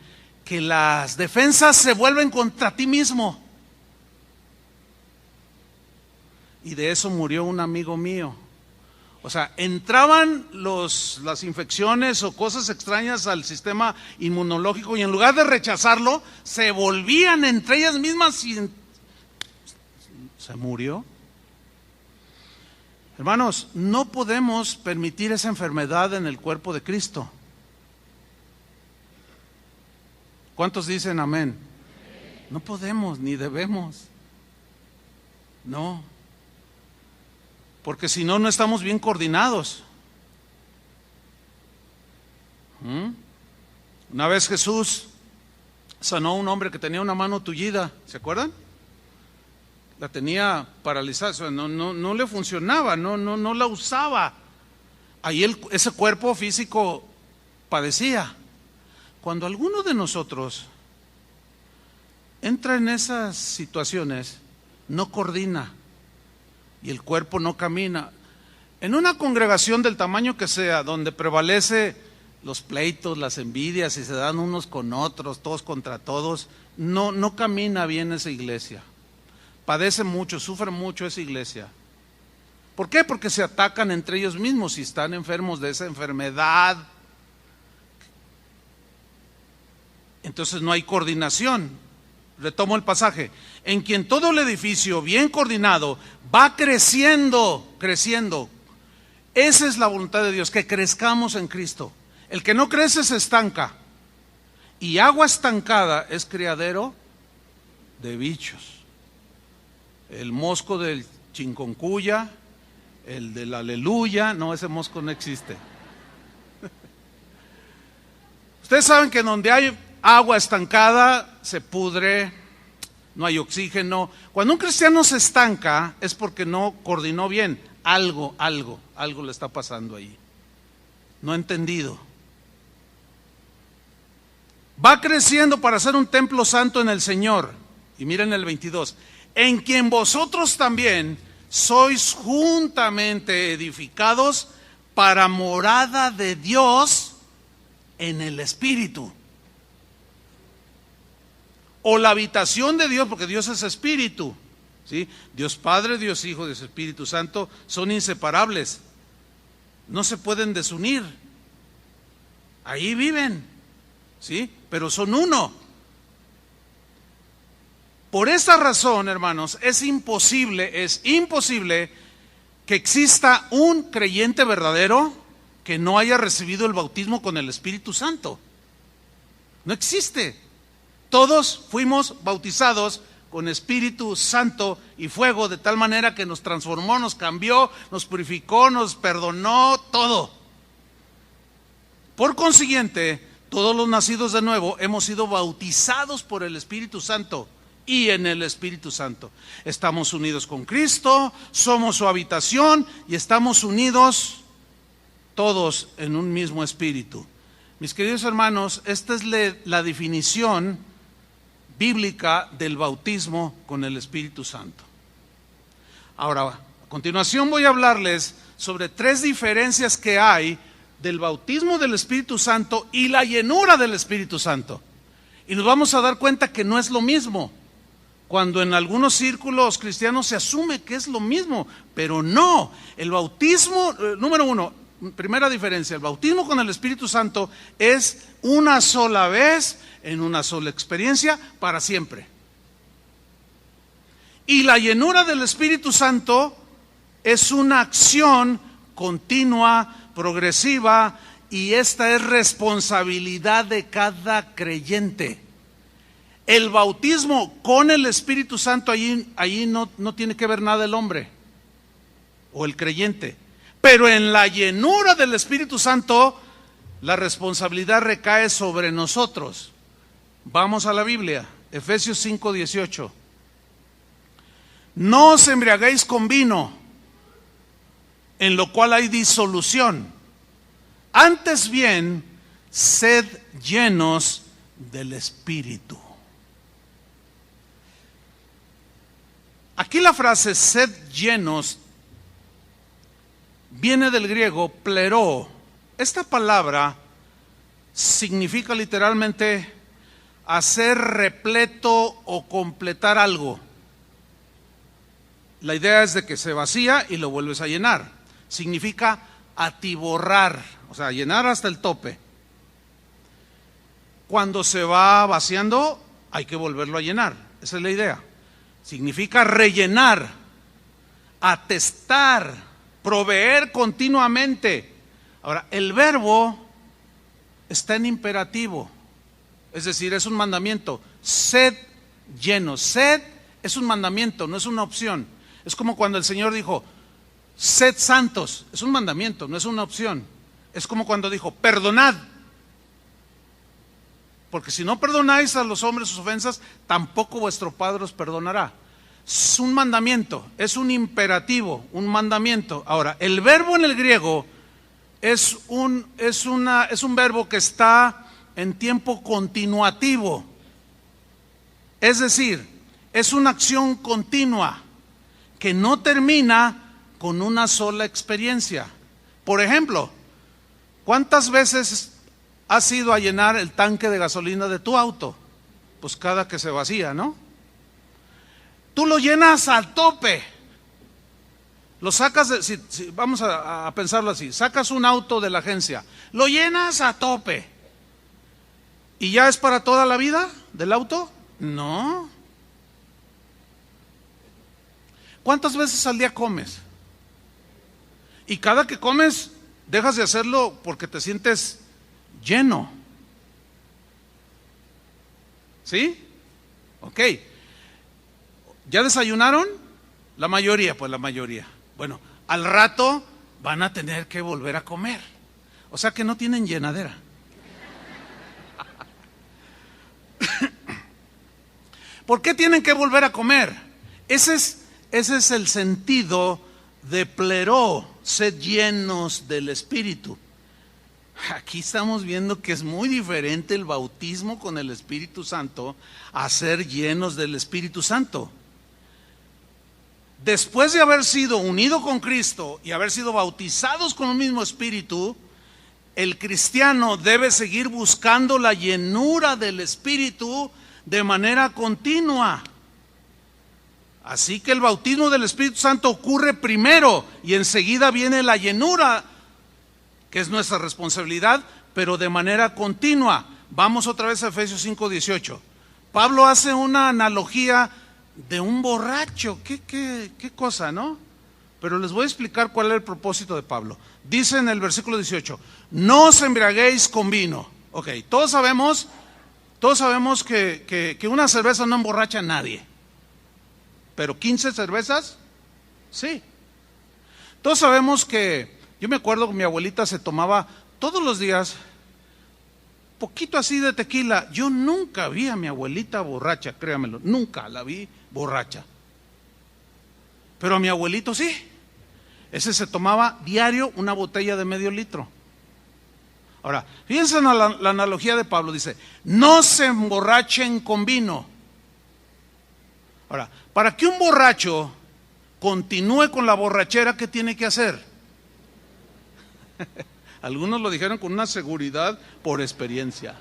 que las defensas se vuelven contra ti mismo. Y de eso murió un amigo mío. O sea, entraban las infecciones o cosas extrañas al sistema inmunológico y en lugar de rechazarlo, se volvían entre ellas mismas y se murió. Hermanos, no podemos permitir esa enfermedad en el cuerpo de Cristo. ¿Cuántos dicen amén? No podemos ni debemos. No. Porque si no, no estamos bien coordinados. Una vez Jesús sanó a un hombre que tenía una mano tullida, ¿se acuerdan? La tenía paralizada, o sea, no le funcionaba, no la usaba. Ahí ese cuerpo físico padecía. Cuando alguno de nosotros entra en esas situaciones, no coordina y el cuerpo no camina. En una congregación del tamaño que sea, donde prevalece los pleitos, las envidias y se dan unos con otros, todos contra todos, no camina bien esa iglesia. Padece mucho, sufre mucho esa iglesia. ¿Por qué? Porque se atacan entre ellos mismos y están enfermos de esa enfermedad. Entonces no hay coordinación. Retomo el pasaje. En quien todo el edificio bien coordinado va creciendo. Esa es la voluntad de Dios, que crezcamos en Cristo. El que no crece se estanca. Y agua estancada es criadero de bichos. El mosco del chinconcuya, el del aleluya, no, ese mosco no existe. Ustedes saben que donde hay agua estancada se pudre, no hay oxígeno. Cuando un cristiano se estanca es porque no coordinó bien. Algo le está pasando ahí. No ha entendido. Va creciendo para ser un templo santo en el Señor. Y miren el 22. En quien vosotros también sois juntamente edificados para morada de Dios en el Espíritu. O la habitación de Dios, porque Dios es Espíritu, ¿sí? Dios Padre, Dios Hijo, Dios Espíritu Santo son inseparables. No se pueden desunir. Ahí viven, ¿sí? Pero son uno. Por esa razón, hermanos, es imposible que exista un creyente verdadero que no haya recibido el bautismo con el Espíritu Santo. No existe. Todos fuimos bautizados con Espíritu Santo y fuego, de tal manera que nos transformó, nos cambió, nos purificó, nos perdonó, todo. Por consiguiente, todos los nacidos de nuevo hemos sido bautizados por el Espíritu Santo. Y en el Espíritu Santo estamos unidos con Cristo, somos su habitación y estamos unidos todos en un mismo espíritu. Mis queridos hermanos, esta es la definición bíblica del bautismo con el Espíritu Santo. Ahora, a continuación voy a hablarles sobre 3 diferencias que hay del bautismo del Espíritu Santo y la llenura del Espíritu Santo. Y nos vamos a dar cuenta que no es lo mismo. Cuando en algunos círculos cristianos se asume que es lo mismo, pero no. El bautismo, número 1, primera diferencia, el bautismo con el Espíritu Santo es una sola vez, en una sola experiencia, para siempre. Y la llenura del Espíritu Santo es una acción continua, progresiva y esta es responsabilidad de cada creyente. El bautismo con el Espíritu Santo, allí no tiene que ver nada el hombre o el creyente. Pero en la llenura del Espíritu Santo, la responsabilidad recae sobre nosotros. Vamos a la Biblia, Efesios 5:18. No os embriaguéis con vino, en lo cual hay disolución. Antes bien, sed llenos del Espíritu. Aquí la frase sed llenos viene del griego pleró. Esta palabra significa literalmente hacer repleto o completar algo. La idea es de que se vacía y lo vuelves a llenar. Significa atiborrar, o sea, llenar hasta el tope. Cuando se va vaciando, hay que volverlo a llenar. Esa es la idea. Significa rellenar, atestar, proveer continuamente. Ahora, el verbo está en imperativo, es decir, es un mandamiento. Sed llenos. Sed es un mandamiento, no es una opción. Es como cuando el Señor dijo, sed santos. Es un mandamiento, no es una opción. Es como cuando dijo, perdonad. Porque si no perdonáis a los hombres sus ofensas, tampoco vuestro Padre os perdonará. Es un mandamiento, es un imperativo, un mandamiento. Ahora, el verbo en el griego es un verbo que está en tiempo continuativo. Es decir, es una acción continua que no termina con una sola experiencia. Por ejemplo, ¿cuántas veces has ido a llenar el tanque de gasolina de tu auto? Pues cada que se vacía, ¿no? Tú lo llenas al tope. Lo sacas, vamos a pensarlo así, sacas un auto de la agencia, lo llenas a tope. ¿Y ya es para toda la vida del auto? No. ¿Cuántas veces al día comes? Y cada que comes, dejas de hacerlo porque te sientes lleno. ¿Sí? Ok. ¿Ya desayunaron? La mayoría, pues la mayoría. Bueno, al rato van a tener que volver a comer. O sea que no tienen llenadera. ¿Por qué tienen que volver a comer? Ese es el sentido de pleró, sed llenos del Espíritu. Aquí estamos viendo que es muy diferente el bautismo con el Espíritu Santo a ser llenos del Espíritu Santo. Después de haber sido unido con Cristo y haber sido bautizados con el mismo Espíritu, el cristiano debe seguir buscando la llenura del Espíritu de manera continua. Así que el bautismo del Espíritu Santo ocurre primero y enseguida viene la llenura, que es nuestra responsabilidad, pero de manera continua. Vamos otra vez a Efesios 5:18. Pablo hace una analogía de un borracho. ¿Qué cosa, no? Pero les voy a explicar cuál es el propósito de Pablo. Dice en el versículo 18, no os embriaguéis con vino. Ok, todos sabemos que una cerveza no emborracha a nadie. Pero 15 cervezas, sí. Todos sabemos que, yo me acuerdo que mi abuelita se tomaba todos los días poquito así de tequila. Yo nunca vi a mi abuelita borracha, créamelo, nunca la vi borracha. Pero a mi abuelito sí. Ese se tomaba diario una botella de medio litro. Ahora, fíjense en la analogía de Pablo, dice, no se emborrachen con vino. Ahora, para que un borracho continúe con la borrachera, ¿qué tiene que hacer? Algunos lo dijeron con una seguridad por experiencia.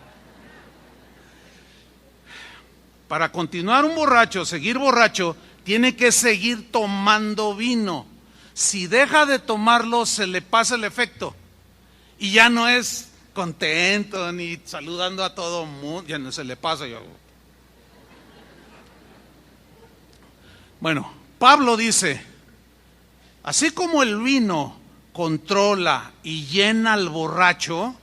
Para continuar un borracho, seguir borracho, tiene que seguir tomando vino. Si deja de tomarlo, se le pasa el efecto. Y ya no es contento ni saludando a todo mundo, ya no se le pasa. Bueno, Pablo dice, así como el vino controla y llena al borracho,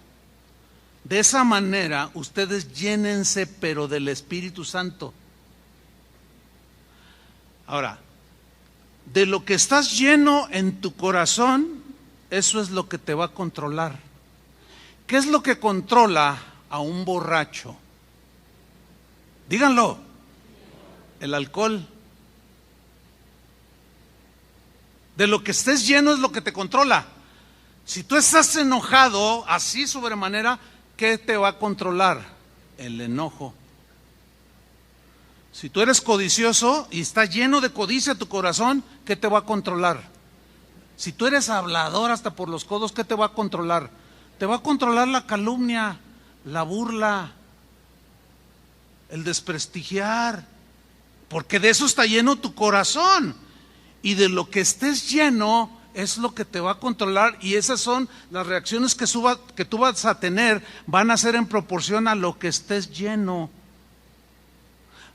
De esa manera ustedes llénense pero del Espíritu Santo. Ahora, de lo que estás lleno en tu corazón, eso es lo que te va a controlar. ¿Qué es lo que controla a un borracho? Díganlo. El alcohol. De lo que estés lleno es lo que te controla. Si tú estás enojado así sobremanera, ¿qué te va a controlar? El enojo. Si tú eres codicioso y está lleno de codicia tu corazón, ¿qué te va a controlar? Si tú eres hablador hasta por los codos, ¿qué te va a controlar? Te va a controlar la calumnia, la burla, el desprestigiar, porque de eso está lleno tu corazón. Y de lo que estés lleno es lo que te va a controlar, y esas son las reacciones que tú vas a tener, van a ser en proporción a lo que estés lleno.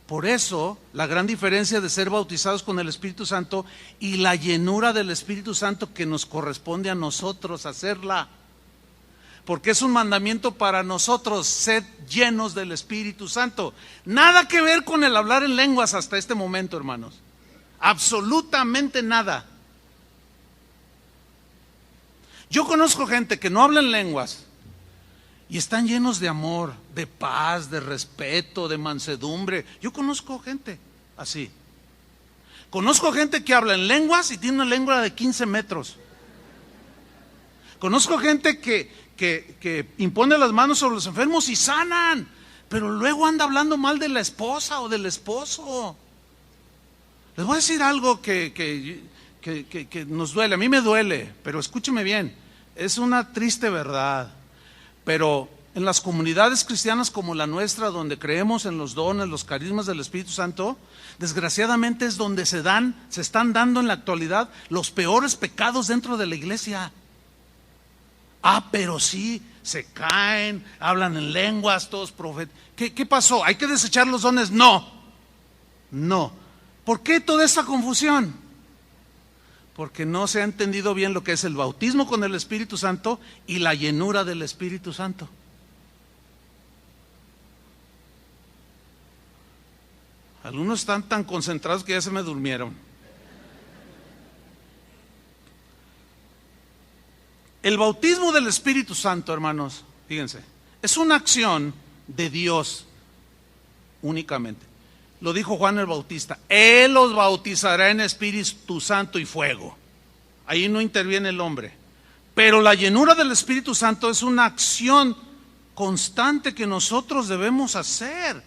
Por eso, la gran diferencia de ser bautizados con el Espíritu Santo y la llenura del Espíritu Santo que nos corresponde a nosotros hacerla. Porque es un mandamiento para nosotros, sed llenos del Espíritu Santo. Nada que ver con el hablar en lenguas hasta este momento, hermanos. Absolutamente nada. Yo conozco gente que no habla en lenguas y están llenos de amor, de paz, de respeto, de mansedumbre. Yo conozco gente así. Conozco gente que habla en lenguas y tiene una lengua de 15 metros. Conozco gente que impone las manos sobre los enfermos y sanan, pero luego anda hablando mal de la esposa o del esposo. Les voy a decir algo que nos duele, a mí me duele, pero escúcheme bien, es una triste verdad. Pero en las comunidades cristianas como la nuestra, donde creemos en los dones, los carismas del Espíritu Santo, desgraciadamente es donde se están dando en la actualidad los peores pecados dentro de la iglesia. Pero sí, se caen, hablan en lenguas, todos profetas. ¿Qué pasó? ¿Hay que desechar los dones? No. ¿Por qué toda esta confusión? Porque no se ha entendido bien lo que es el bautismo con el Espíritu Santo y la llenura del Espíritu Santo. Algunos están tan concentrados que ya se me durmieron. El bautismo del Espíritu Santo, hermanos, fíjense, es una acción de Dios únicamente. Lo dijo Juan el Bautista: Él los bautizará en Espíritu Santo y fuego. Ahí no interviene el hombre. Pero la llenura del Espíritu Santo es una acción constante que nosotros debemos hacer.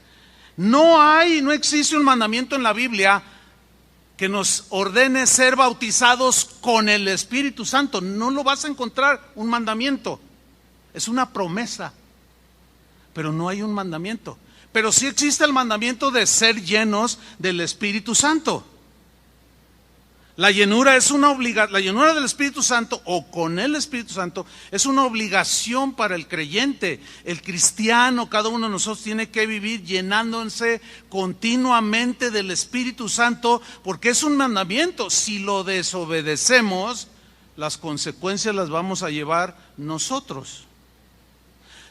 No existe un mandamiento en la Biblia que nos ordene ser bautizados con el Espíritu Santo. No lo vas a encontrar un mandamiento. Es una promesa, pero no hay un mandamiento. Pero sí existe el mandamiento de ser llenos del Espíritu Santo. La llenura la llenura del Espíritu Santo o con el Espíritu Santo es una obligación para el creyente. El cristiano, cada uno de nosotros tiene que vivir llenándose continuamente del Espíritu Santo, porque es un mandamiento. Si lo desobedecemos, las consecuencias las vamos a llevar nosotros.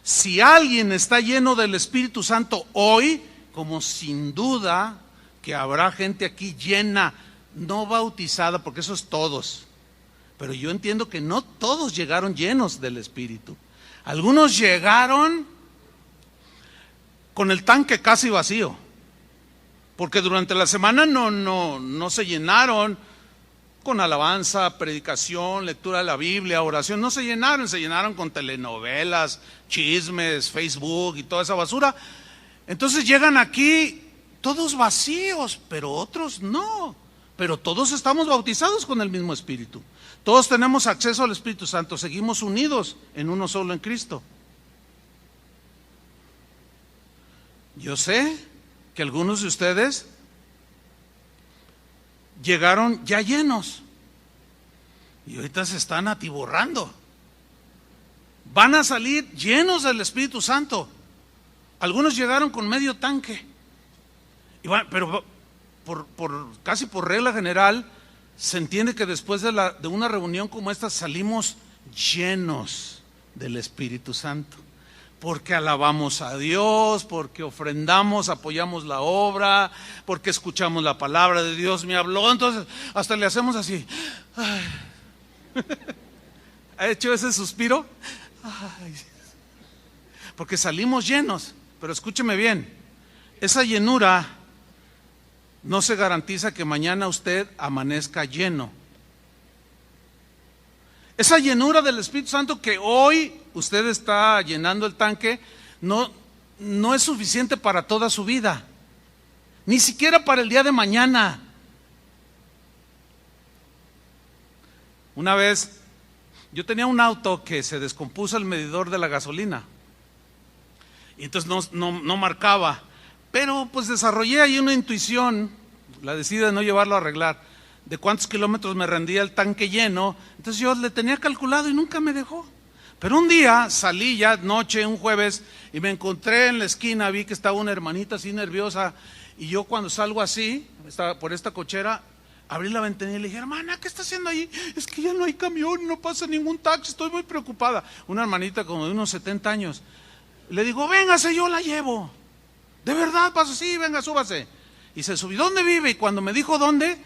Si alguien está lleno del Espíritu Santo hoy, como sin duda que habrá gente aquí llena, no bautizada, porque eso es todos, pero yo entiendo que no todos llegaron llenos del Espíritu. Algunos llegaron con el tanque casi vacío, porque durante la semana no se llenaron con alabanza, predicación, lectura de la Biblia, oración. No se llenaron con telenovelas, chismes, Facebook y toda esa basura. Entonces llegan aquí todos vacíos, pero otros no. Pero todos estamos bautizados con el mismo Espíritu. Todos tenemos acceso al Espíritu Santo. Seguimos unidos en uno solo, en Cristo. Yo sé que algunos de ustedes llegaron ya llenos y ahorita se están atiborrando. Van a salir llenos del Espíritu Santo. Algunos llegaron con medio tanque, pero casi por regla general se entiende que después de una reunión como esta salimos llenos del Espíritu Santo. porque alabamos a Dios, porque ofrendamos, apoyamos la obra, porque escuchamos la palabra de Dios, me habló, entonces hasta le hacemos así. Ay. ¿Ha hecho ese suspiro? Ay. Porque salimos llenos, pero escúcheme bien, esa llenura no se garantiza que mañana usted amanezca lleno. Esa llenura del Espíritu Santo que hoy usted está llenando el tanque, no es suficiente para toda su vida, ni siquiera para el día de mañana. Una vez, yo tenía un auto que se descompuso el medidor de la gasolina, y entonces no marcaba, pero pues desarrollé ahí una intuición, la decidí de no llevarlo a arreglar, de cuántos kilómetros me rendía el tanque lleno. Entonces yo le tenía calculado y nunca me dejó. Pero un día salí ya noche, un jueves, y me encontré en la esquina, vi que estaba una hermanita así nerviosa, y yo cuando salgo así, por esta cochera, abrí la ventanilla y le dije: hermana, ¿qué está haciendo ahí? Es que ya no hay camión, no pasa ningún taxi, estoy muy preocupada. Una hermanita como de unos 70 años. Le digo: véngase, yo la llevo. ¿De verdad pasa? Sí, venga, súbase. Y se subió. ¿Dónde vive? Y cuando me dijo dónde,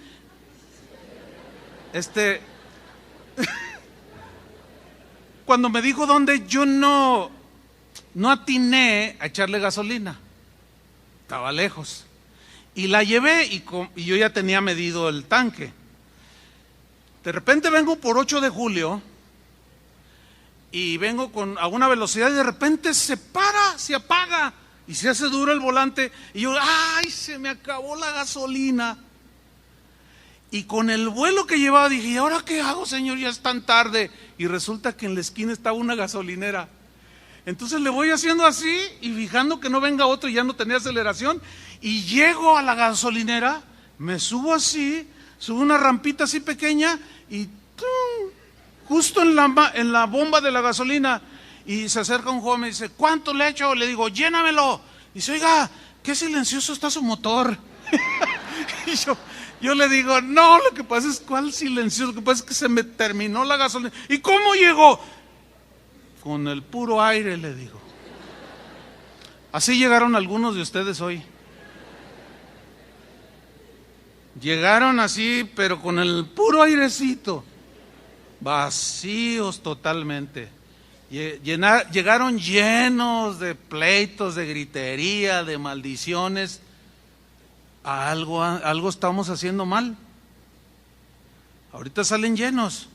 cuando me dijo dónde, yo no atiné a echarle gasolina, estaba lejos, y la llevé y yo ya tenía medido el tanque. De repente vengo por 8 de julio y vengo a una velocidad y de repente se para, se apaga y se hace duro el volante y yo: ¡ay, se me acabó la gasolina! Y con el vuelo que llevaba dije: ¿y ahora qué hago, Señor? Ya es tan tarde. Y resulta que en la esquina estaba una gasolinera. Entonces le voy haciendo así y fijando que no venga otro, y ya no tenía aceleración. Y llego a la gasolinera, me subo así, subo una rampita así pequeña y ¡tum!, justo en la bomba de la gasolina. Y se acerca un joven y me dice: ¿cuánto le echo? Le digo: llénamelo. Y dice: oiga, qué silencioso está su motor. Y yo le digo: no, lo que pasa es, ¿cuál silencioso? Lo que pasa es que se me terminó la gasolina. ¿Y cómo llegó? Con el puro aire, le digo. Así llegaron algunos de ustedes hoy. Llegaron así, pero con el puro airecito, vacíos totalmente. Llegaron llenos de pleitos, de gritería, de maldiciones. Algo estamos haciendo mal. Ahorita salen llenos.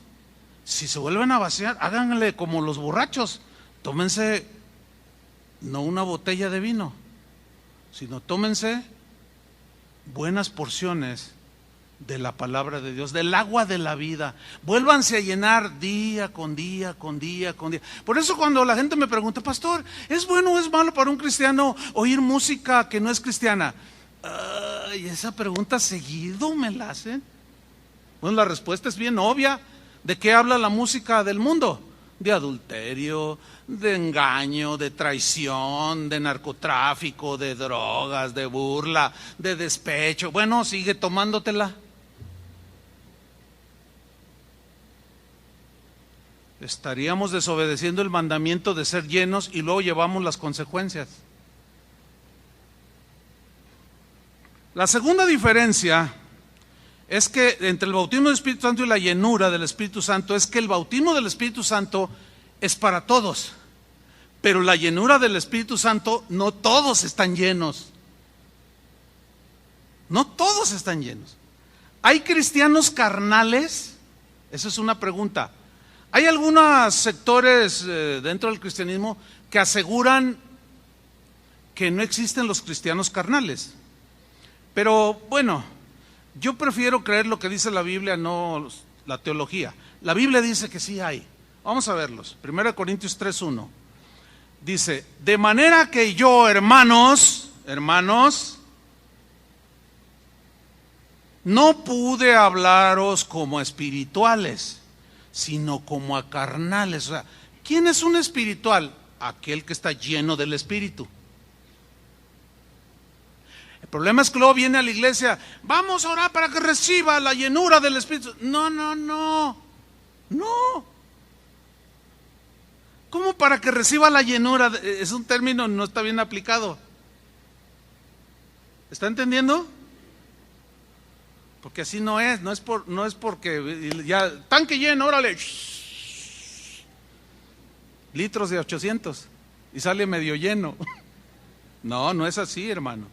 Si se vuelven a vaciar, háganle como los borrachos. Tómense no una botella de vino, sino tómense buenas porciones de la palabra de Dios, del agua de la vida. Vuélvanse a llenar día con día, con día, con día. Por eso cuando la gente me pregunta: pastor, ¿es bueno o es malo para un cristiano oír música que no es cristiana? Y esa pregunta seguido me la hacen. Bueno, la respuesta es bien obvia. ¿De qué habla la música del mundo? De adulterio, de engaño, de traición, de narcotráfico, de drogas, de burla, de despecho. Bueno, sigue tomándotela. Estaríamos desobedeciendo el mandamiento de ser llenos y luego llevamos las consecuencias. La segunda diferencia es que entre el bautismo del Espíritu Santo y la llenura del Espíritu Santo es que el bautismo del Espíritu Santo es para todos, pero la llenura del Espíritu Santo no todos están llenos. No todos están llenos. ¿Hay cristianos carnales? Esa es una pregunta. Hay algunos sectores dentro del cristianismo que aseguran que no existen los cristianos carnales. Pero bueno, yo prefiero creer lo que dice la Biblia, no la teología. La Biblia dice que sí hay. Vamos a verlos. 1 Corintios 3:1. Dice: de manera que yo, hermanos, no pude hablaros como a espirituales, sino como a carnales. O sea, ¿quién es un espiritual? Aquel que está lleno del Espíritu. El problema es que luego viene a la iglesia: vamos a orar para que reciba la llenura del Espíritu. No. ¿Cómo para que reciba la llenura? Es un término, no está bien aplicado. ¿Está entendiendo? Porque así no es porque ya, tanque lleno, órale, litros de 800 y sale medio lleno. No, no es así, hermano.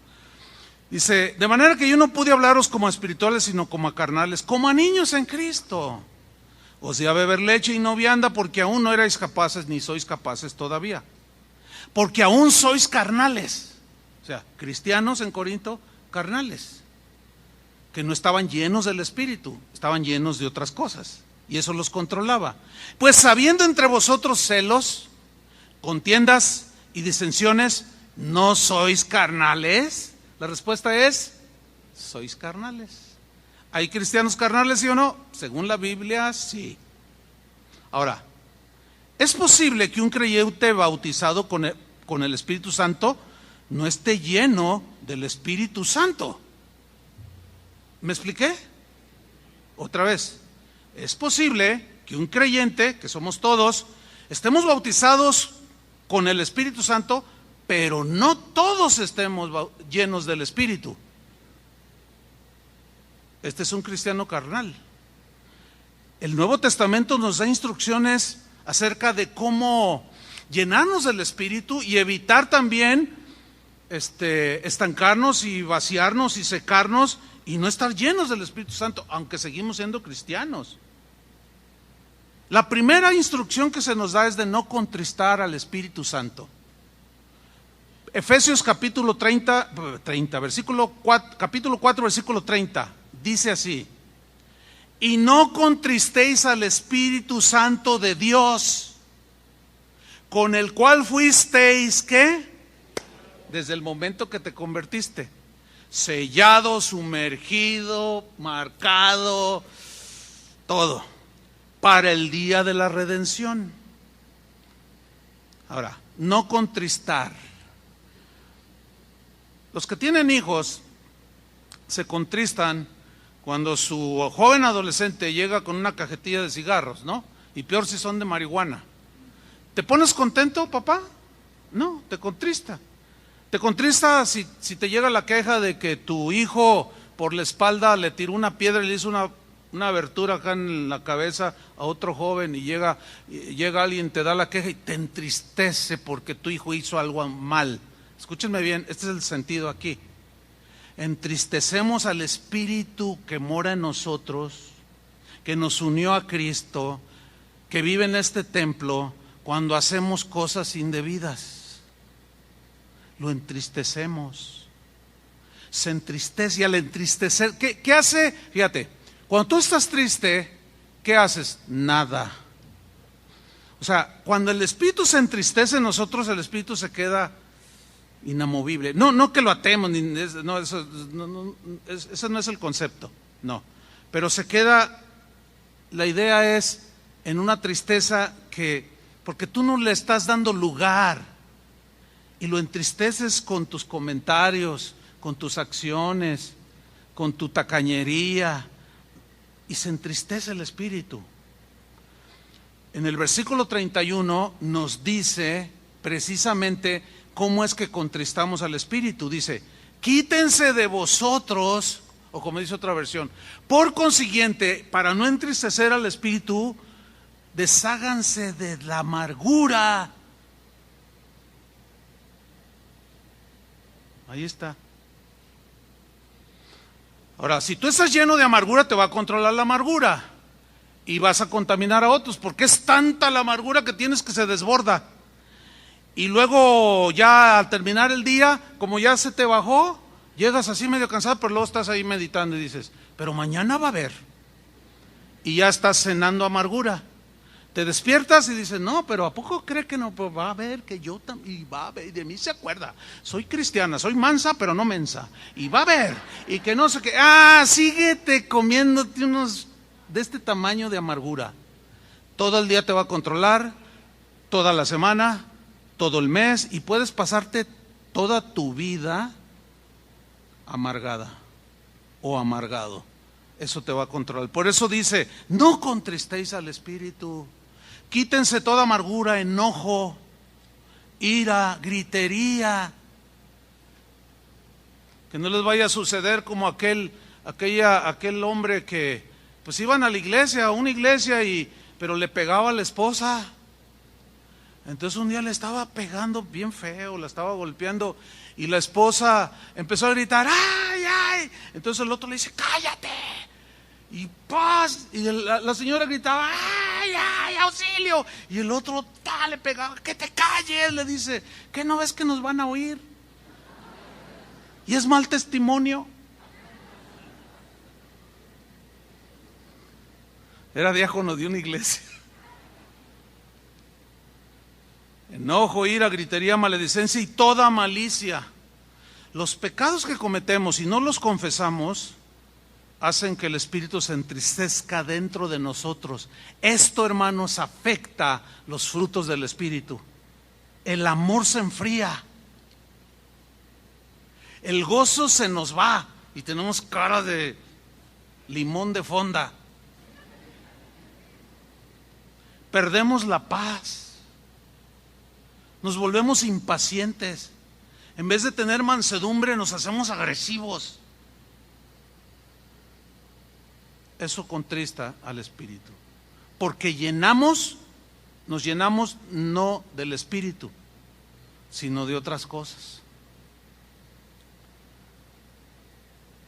Dice, de manera que yo no pude hablaros como a espirituales, sino como a carnales, como a niños en Cristo. Os di a beber leche y no vianda, porque aún no erais capaces, ni sois capaces todavía. Porque aún sois carnales. O sea, cristianos en Corinto, carnales. Que no estaban llenos del Espíritu, estaban llenos de otras cosas. Y eso los controlaba. Pues habiendo entre vosotros celos, contiendas y disensiones, ¿no sois carnales? La respuesta es, sois carnales. ¿Hay cristianos carnales, sí o no? Según la Biblia, sí. Ahora, ¿es posible que un creyente bautizado con el Espíritu Santo no esté lleno del Espíritu Santo? ¿Me expliqué? Otra vez, es posible que un creyente, que somos todos, estemos bautizados con el Espíritu Santo, pero no todos estemos llenos del Espíritu. Este es un cristiano carnal. El Nuevo Testamento nos da instrucciones acerca de cómo llenarnos del Espíritu y evitar también estancarnos y vaciarnos y secarnos y no estar llenos del Espíritu Santo, aunque seguimos siendo cristianos. La primera instrucción que se nos da es de no contristar al Espíritu Santo. Efesios capítulo 4, versículo 30, dice así: y no contristéis al Espíritu Santo de Dios, con el cual fuisteis, ¿qué? Desde el momento que te convertiste, sellado, sumergido, marcado, todo, para el día de la redención. Ahora, no contristar. Los que tienen hijos se contristan cuando su joven adolescente llega con una cajetilla de cigarros, ¿no? Y peor si son de marihuana. ¿Te pones contento, papá? No, te contrista. Te contrista si te llega la queja de que tu hijo por la espalda le tiró una piedra y le hizo una abertura acá en la cabeza a otro joven, y llega alguien, te da la queja y te entristece porque tu hijo hizo algo mal. Escúchenme bien, este es el sentido aquí. Entristecemos al Espíritu que mora en nosotros, que nos unió a Cristo, que vive en este templo, cuando hacemos cosas indebidas. Lo entristecemos. Se entristece, y al entristecer, ¿qué hace? Fíjate, cuando tú estás triste, ¿qué haces? Nada. O sea, cuando el Espíritu se entristece en nosotros, el Espíritu se queda inamovible. No que lo atemos, ese no es el concepto, no. Pero se queda, la idea es en una tristeza porque tú no le estás dando lugar, y lo entristeces con tus comentarios, con tus acciones, con tu tacañería, y se entristece el Espíritu. En el versículo 31 nos dice precisamente cómo es que contristamos al Espíritu. Dice, quítense de vosotros, o como dice otra versión, por consiguiente, para no entristecer al Espíritu, desháganse de la amargura. Ahí está. Ahora, si tú estás lleno de amargura, te va a controlar la amargura y vas a contaminar a otros, porque es tanta la amargura que tienes que se desborda. Y luego ya al terminar el día, como ya se te bajó, llegas así medio cansado, pero luego estás ahí meditando y dices, pero mañana va a haber. Y ya estás cenando amargura. Te despiertas y dices, no, pero ¿a poco cree que no? Pues va a haber que yo también, y va a haber, y de mí se acuerda. Soy cristiana, soy mansa, pero no mensa. Y va a haber, y que no sé qué. Síguete comiéndote unos de este tamaño de amargura. Todo el día te va a controlar, toda la semana, todo el mes, y puedes pasarte toda tu vida amargada o amargado. Eso te va a controlar. Por eso dice, no contristéis al Espíritu. Quítense toda amargura, enojo, ira, gritería. Que no les vaya a suceder como aquel hombre que pues iban a la iglesia, a una iglesia, pero le pegaba a la esposa. Entonces un día le estaba pegando bien feo, la estaba golpeando, y la esposa empezó a gritar, ¡ay, ay! Entonces el otro le dice, ¡cállate! Y paz, y la señora gritaba, ¡ay, ay, auxilio! Y el otro le pegaba, ¡que te calles! Le dice, ¿qué no ves que nos van a oír? Y es mal testimonio. Era diácono de una iglesia. Enojo, ira, gritería, maledicencia y toda malicia. Los pecados que cometemos y no los confesamos hacen que el Espíritu se entristezca dentro de nosotros. Esto, hermanos, afecta los frutos del Espíritu. El amor se enfría. El gozo se nos va y tenemos cara de limón de fonda. Perdemos la paz. Nos volvemos impacientes. En vez de tener mansedumbre, nos hacemos agresivos. Eso contrista al Espíritu. Porque nos llenamos no del Espíritu, sino de otras cosas.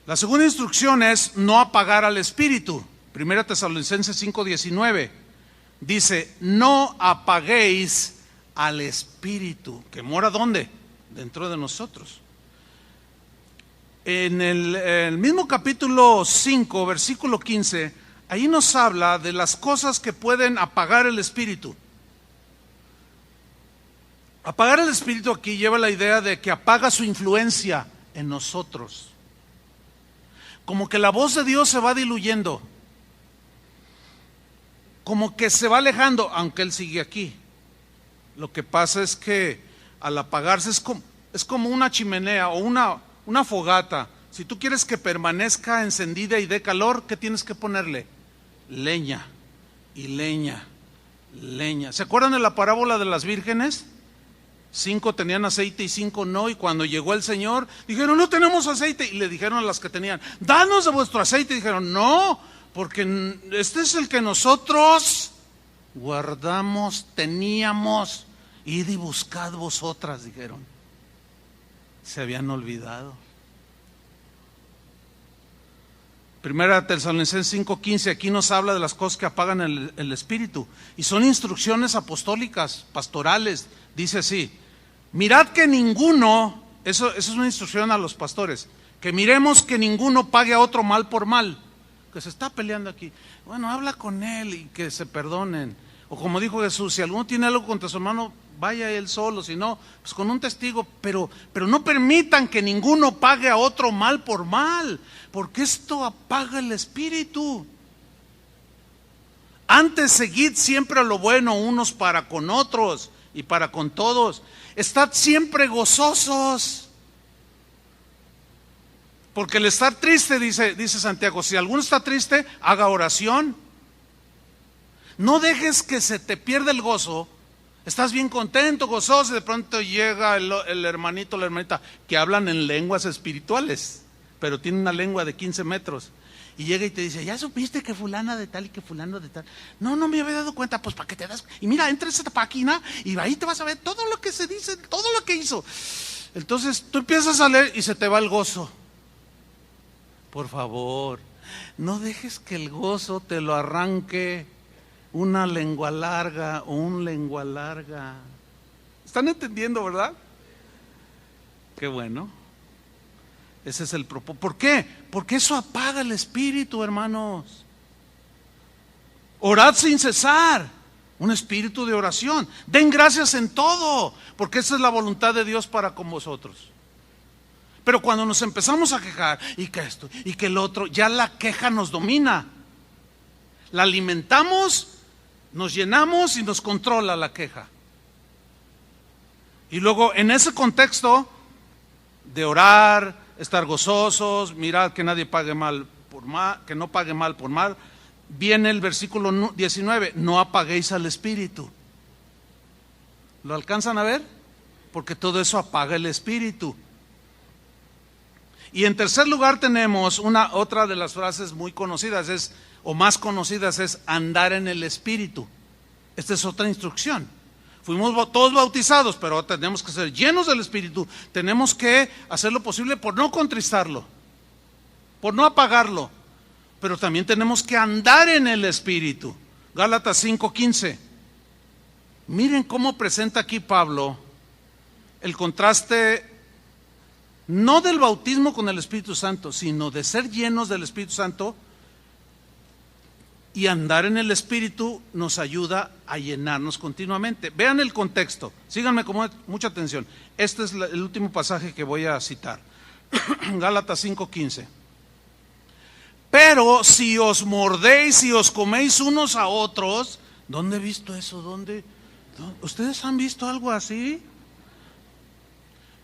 La segunda instrucción es no apagar al Espíritu. 1 Tesalonicenses 5:19 dice, no apaguéis al Espíritu, que mora ¿dónde? Dentro de nosotros. En el mismo capítulo 5, versículo 15, ahí nos habla de las cosas que pueden apagar el Espíritu. Apagar el Espíritu aquí lleva la idea de que apaga su influencia en nosotros. Como que la voz de Dios se va diluyendo. Como que se va alejando, aunque Él sigue aquí. Lo que pasa es que al apagarse es como una chimenea o una fogata. Si tú quieres que permanezca encendida y dé calor, ¿qué tienes que ponerle? Leña y leña, leña. ¿Se acuerdan de la parábola de las vírgenes? 5 tenían aceite y 5 no, y cuando llegó el Señor, dijeron, no tenemos aceite, y le dijeron a las que tenían, danos de vuestro aceite, y dijeron, no, porque este es el que nosotros guardamos, teníamos, id y buscad vosotras, dijeron. Se habían olvidado. 1 Tesalonicenses 5:15, aquí nos habla de las cosas que apagan el Espíritu, y son instrucciones apostólicas, pastorales. Dice así, mirad que ninguno, eso es una instrucción a los pastores, que miremos que ninguno pague a otro mal por mal, que se está peleando aquí. Bueno, habla con él y que se perdonen. O como dijo Jesús, si alguno tiene algo contra su hermano, vaya él solo, si no, pues con un testigo, pero no permitan que ninguno pague a otro mal por mal, porque esto apaga el Espíritu. Antes seguid siempre lo bueno unos para con otros y para con todos. Estad siempre gozosos. Porque el estar triste, dice Santiago, si alguno está triste, haga oración. No dejes que se te pierda el gozo. Estás bien contento, gozoso, y de pronto llega el hermanito o la hermanita que hablan en lenguas espirituales, pero tienen una lengua de 15 metros. Y llega y te dice, ¿ya supiste que fulana de tal y que fulano de tal? No me había dado cuenta. Pues para que te das. Y mira, entra a esa página y ahí te vas a ver todo lo que se dice, todo lo que hizo. Entonces tú empiezas a leer y se te va el gozo. Por favor, no dejes que el gozo te lo arranque una lengua larga o un lengua larga. ¿Están entendiendo, verdad? Qué bueno. Ese es el propósito. ¿Por qué? Porque eso apaga el espíritu, hermanos. Orad sin cesar. Un espíritu de oración. Den gracias en todo, porque esa es la voluntad de Dios para con vosotros. Pero cuando nos empezamos a quejar, y que esto, y que el otro, ya la queja nos domina. La alimentamos, nos llenamos y nos controla la queja. Y luego en ese contexto de orar, estar gozosos, mirad que nadie pague mal por mal, que no pague mal por mal, viene el versículo 19, no apaguéis al espíritu. ¿Lo alcanzan a ver? Porque todo eso apaga el espíritu. Y en tercer lugar tenemos otra de las frases muy conocidas, o más conocidas, es andar en el espíritu. Esta es otra instrucción. Fuimos todos bautizados, pero tenemos que ser llenos del espíritu. Tenemos que hacer lo posible por no contristarlo, por no apagarlo. Pero también tenemos que andar en el espíritu. Gálatas 5:15. Miren cómo presenta aquí Pablo el contraste, no del bautismo con el Espíritu Santo, sino de ser llenos del Espíritu Santo. Y andar en el Espíritu nos ayuda a llenarnos continuamente. Vean el contexto, síganme con mucha atención. Este es el último pasaje que voy a citar. Gálatas 5:15. Pero si os mordéis y os coméis unos a otros, ¿dónde he visto eso? ¿Dónde? ¿Ustedes han visto algo así?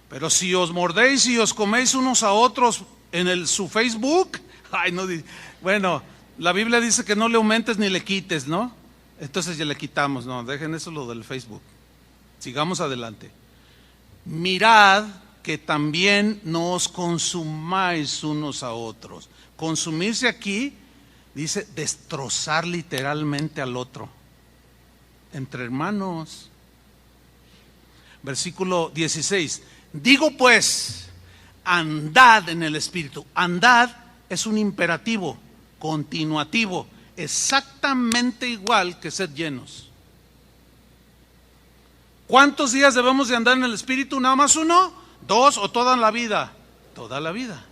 Pero si os mordéis y os coméis unos a otros en su Facebook, ay, no, bueno, la Biblia dice que no le aumentes ni le quites, ¿no? Entonces ya le quitamos, no, dejen eso lo del Facebook. Sigamos adelante. Mirad que también no os consumáis unos a otros. Consumirse aquí dice destrozar literalmente al otro, entre hermanos. Versículo 16. Digo pues, andad en el Espíritu. Andad es un imperativo continuativo, exactamente igual que ser llenos. ¿Cuántos días debemos de andar en el Espíritu? ¿Nada más uno? ¿Dos o toda la vida? Toda la vida.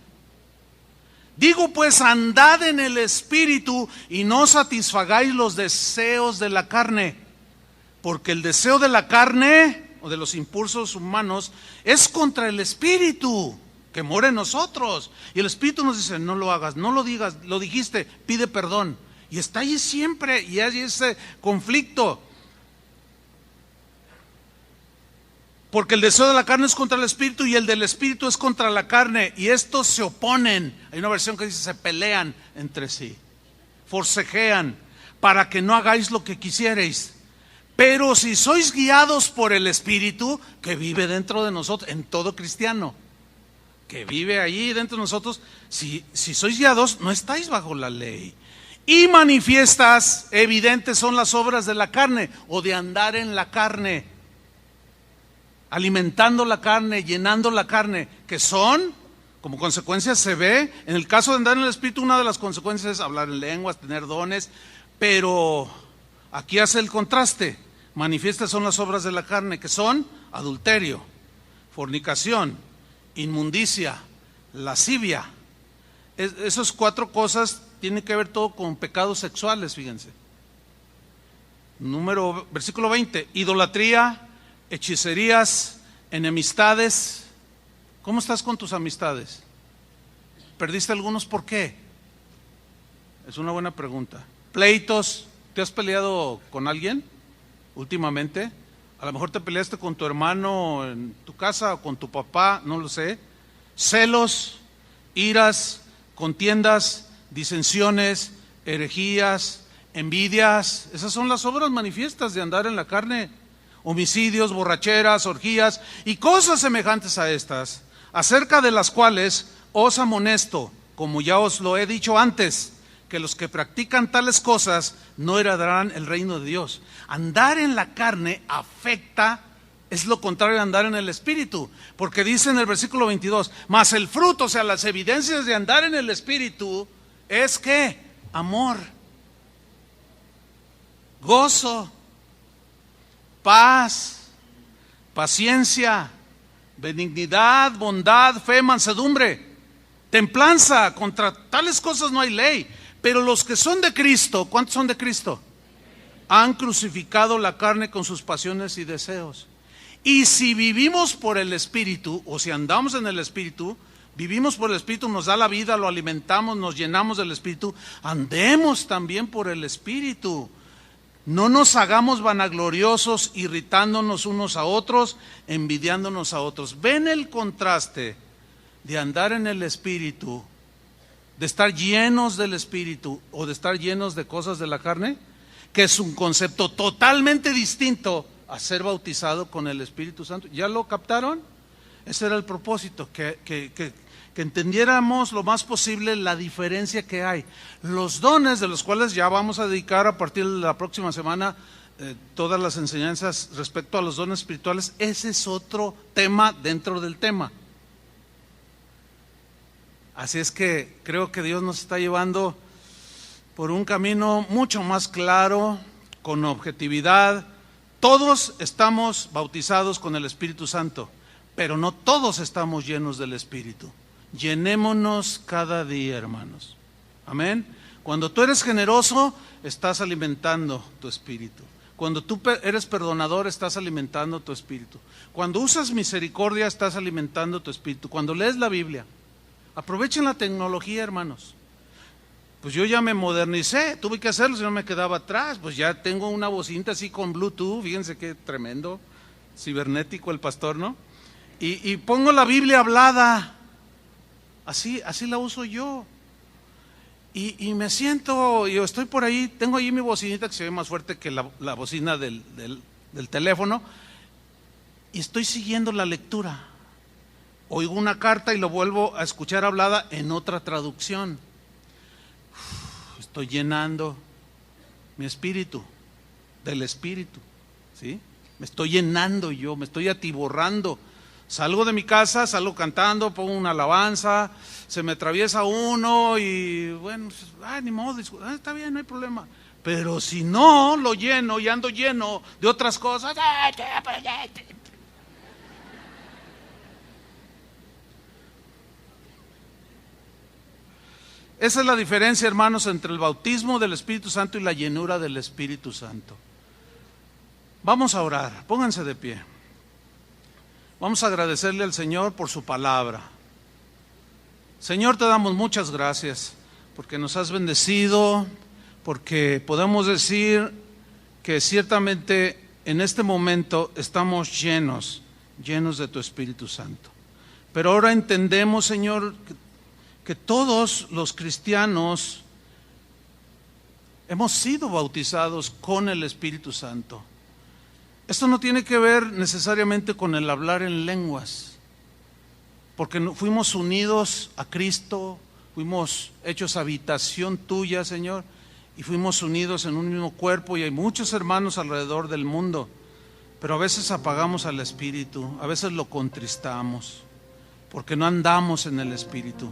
Digo pues, andad en el Espíritu y no satisfagáis los deseos de la carne, porque el deseo de la carne o de los impulsos humanos es contra el Espíritu que mora en nosotros. Y el Espíritu nos dice, no lo hagas, no lo digas, lo dijiste, pide perdón. Y está ahí siempre, y hay ese conflicto. Porque el deseo de la carne es contra el Espíritu y el del Espíritu es contra la carne. Y estos se oponen. Hay una versión que dice se pelean entre sí, forcejean, para que no hagáis lo que quisierais. Pero si sois guiados por el Espíritu que vive dentro de nosotros, en todo cristiano, que vive allí dentro de nosotros, si sois guiados, no estáis bajo la ley. Y manifiestas, evidentes son las obras de la carne, o de andar en la carne, alimentando la carne, llenando la carne, que son, como consecuencia se ve, en el caso de andar en el Espíritu, una de las consecuencias es hablar en lenguas, tener dones, pero aquí hace el contraste. Manifiestas son las obras de la carne, que son adulterio, fornicación, inmundicia, lascivia. Esas cuatro cosas tienen que ver todo con pecados sexuales, fíjense. Versículo 20, idolatría, hechicerías, enemistades. ¿Cómo estás con tus amistades? ¿Perdiste algunos? ¿Por qué? Es una buena pregunta. Pleitos. ¿Te has peleado con alguien últimamente? A lo mejor te peleaste con tu hermano en tu casa o con tu papá, no lo sé. Celos, iras, contiendas, disensiones, herejías, envidias. Esas son las obras manifiestas de andar en la carne. Homicidios, borracheras, orgías y cosas semejantes a estas, acerca de las cuales os amonesto, como ya os lo he dicho antes, que los que practican tales cosas no heredarán el reino de Dios. Andar en la carne afecta, es lo contrario de andar en el Espíritu, porque dice en el versículo 22, mas el fruto, o sea, las evidencias de andar en el Espíritu, es que amor, gozo, paz, paciencia, benignidad, bondad, fe, mansedumbre, templanza. Contra tales cosas no hay ley. Pero los que son de Cristo, ¿cuántos son de Cristo? Han crucificado la carne con sus pasiones y deseos. Y si vivimos por el Espíritu, o si andamos en el Espíritu, vivimos por el Espíritu, nos da la vida, lo alimentamos, nos llenamos del Espíritu, andemos también por el Espíritu. No nos hagamos vanagloriosos, irritándonos unos a otros, envidiándonos a otros. ¿Ven el contraste de andar en el Espíritu de estar llenos del Espíritu o de estar llenos de cosas de la carne, que es un concepto totalmente distinto a ser bautizado con el Espíritu Santo. ¿Ya lo captaron? Ese era el propósito, que entendiéramos lo más posible la diferencia que hay. Los dones, de los cuales ya vamos a dedicar a partir de la próxima semana todas las enseñanzas respecto a los dones espirituales, ese es otro tema dentro del tema. Así es que creo que Dios nos está llevando por un camino mucho más claro, con objetividad. Todos estamos bautizados con el Espíritu Santo, pero no todos estamos llenos del Espíritu. Llenémonos cada día, hermanos. Amén. Cuando tú eres generoso, estás alimentando tu espíritu. Cuando tú eres perdonador, estás alimentando tu espíritu. Cuando usas misericordia, estás alimentando tu espíritu. Cuando lees la Biblia, aprovechen la tecnología, hermanos. Pues yo ya me modernicé, tuve que hacerlo, si no me quedaba atrás. Pues ya tengo una bocinita así con Bluetooth, fíjense qué tremendo, cibernético el pastor, ¿no? Y pongo la Biblia hablada, así la uso yo. Y me siento, yo estoy por ahí, tengo ahí mi bocinita que se ve más fuerte que la bocina del teléfono, y estoy siguiendo la lectura. Oigo una carta y lo vuelvo a escuchar hablada en otra traducción. Estoy llenando mi espíritu del Espíritu, ¿sí? Me estoy llenando yo, me estoy atiborrando. Salgo de mi casa, salgo cantando, pongo una alabanza, se me atraviesa uno y bueno, ni modo, está bien, no hay problema. Pero si no lo lleno y ando lleno de otras cosas, esa es la diferencia, hermanos, entre el bautismo del Espíritu Santo y la llenura del Espíritu Santo. Vamos a orar, pónganse de pie. Vamos a agradecerle al Señor por su palabra. Señor, te damos muchas gracias porque nos has bendecido, porque podemos decir que ciertamente en este momento estamos llenos de tu Espíritu Santo. Pero ahora entendemos, Señor, que todos los cristianos hemos sido bautizados con el Espíritu Santo. Esto no tiene que ver necesariamente con el hablar en lenguas, porque fuimos unidos a Cristo, fuimos hechos habitación tuya, Señor, y fuimos unidos en un mismo cuerpo, y hay muchos hermanos alrededor del mundo, pero a veces apagamos al Espíritu, a veces lo contristamos, porque no andamos en el Espíritu,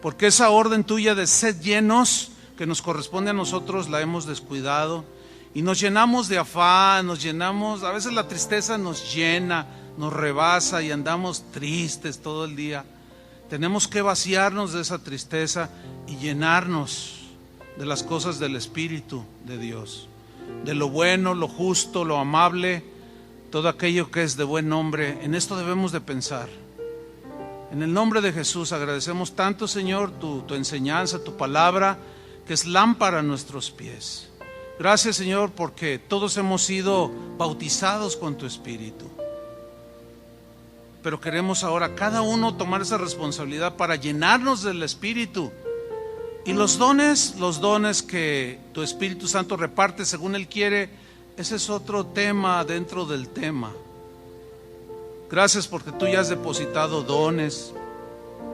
porque esa orden tuya de sed llenos, que nos corresponde a nosotros, la hemos descuidado, y nos llenamos de afán, a veces la tristeza nos llena, nos rebasa y andamos tristes todo el día. Tenemos que vaciarnos de esa tristeza y llenarnos de las cosas del Espíritu de Dios, de lo bueno, lo justo, lo amable, todo aquello que es de buen nombre. En esto debemos de pensar. En el nombre de Jesús agradecemos tanto, Señor, tu enseñanza, tu palabra, que es lámpara a nuestros pies. Gracias, Señor, porque todos hemos sido bautizados con tu Espíritu. Pero queremos ahora cada uno tomar esa responsabilidad para llenarnos del Espíritu. Y los dones que tu Espíritu Santo reparte según Él quiere, ese es otro tema dentro del tema. Gracias porque tú ya has depositado dones.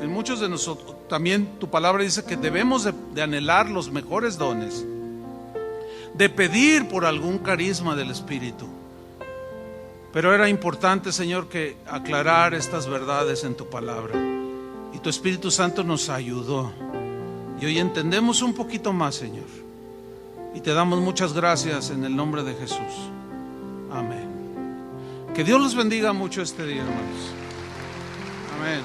En muchos de nosotros, también tu palabra dice que debemos de anhelar los mejores dones, de pedir por algún carisma del Espíritu. Pero era importante, Señor, que aclarar estas verdades en tu palabra. Y tu Espíritu Santo nos ayudó. Y hoy entendemos un poquito más, Señor. Y te damos muchas gracias en el nombre de Jesús. Amén. Que Dios los bendiga mucho este día, hermanos. Amén.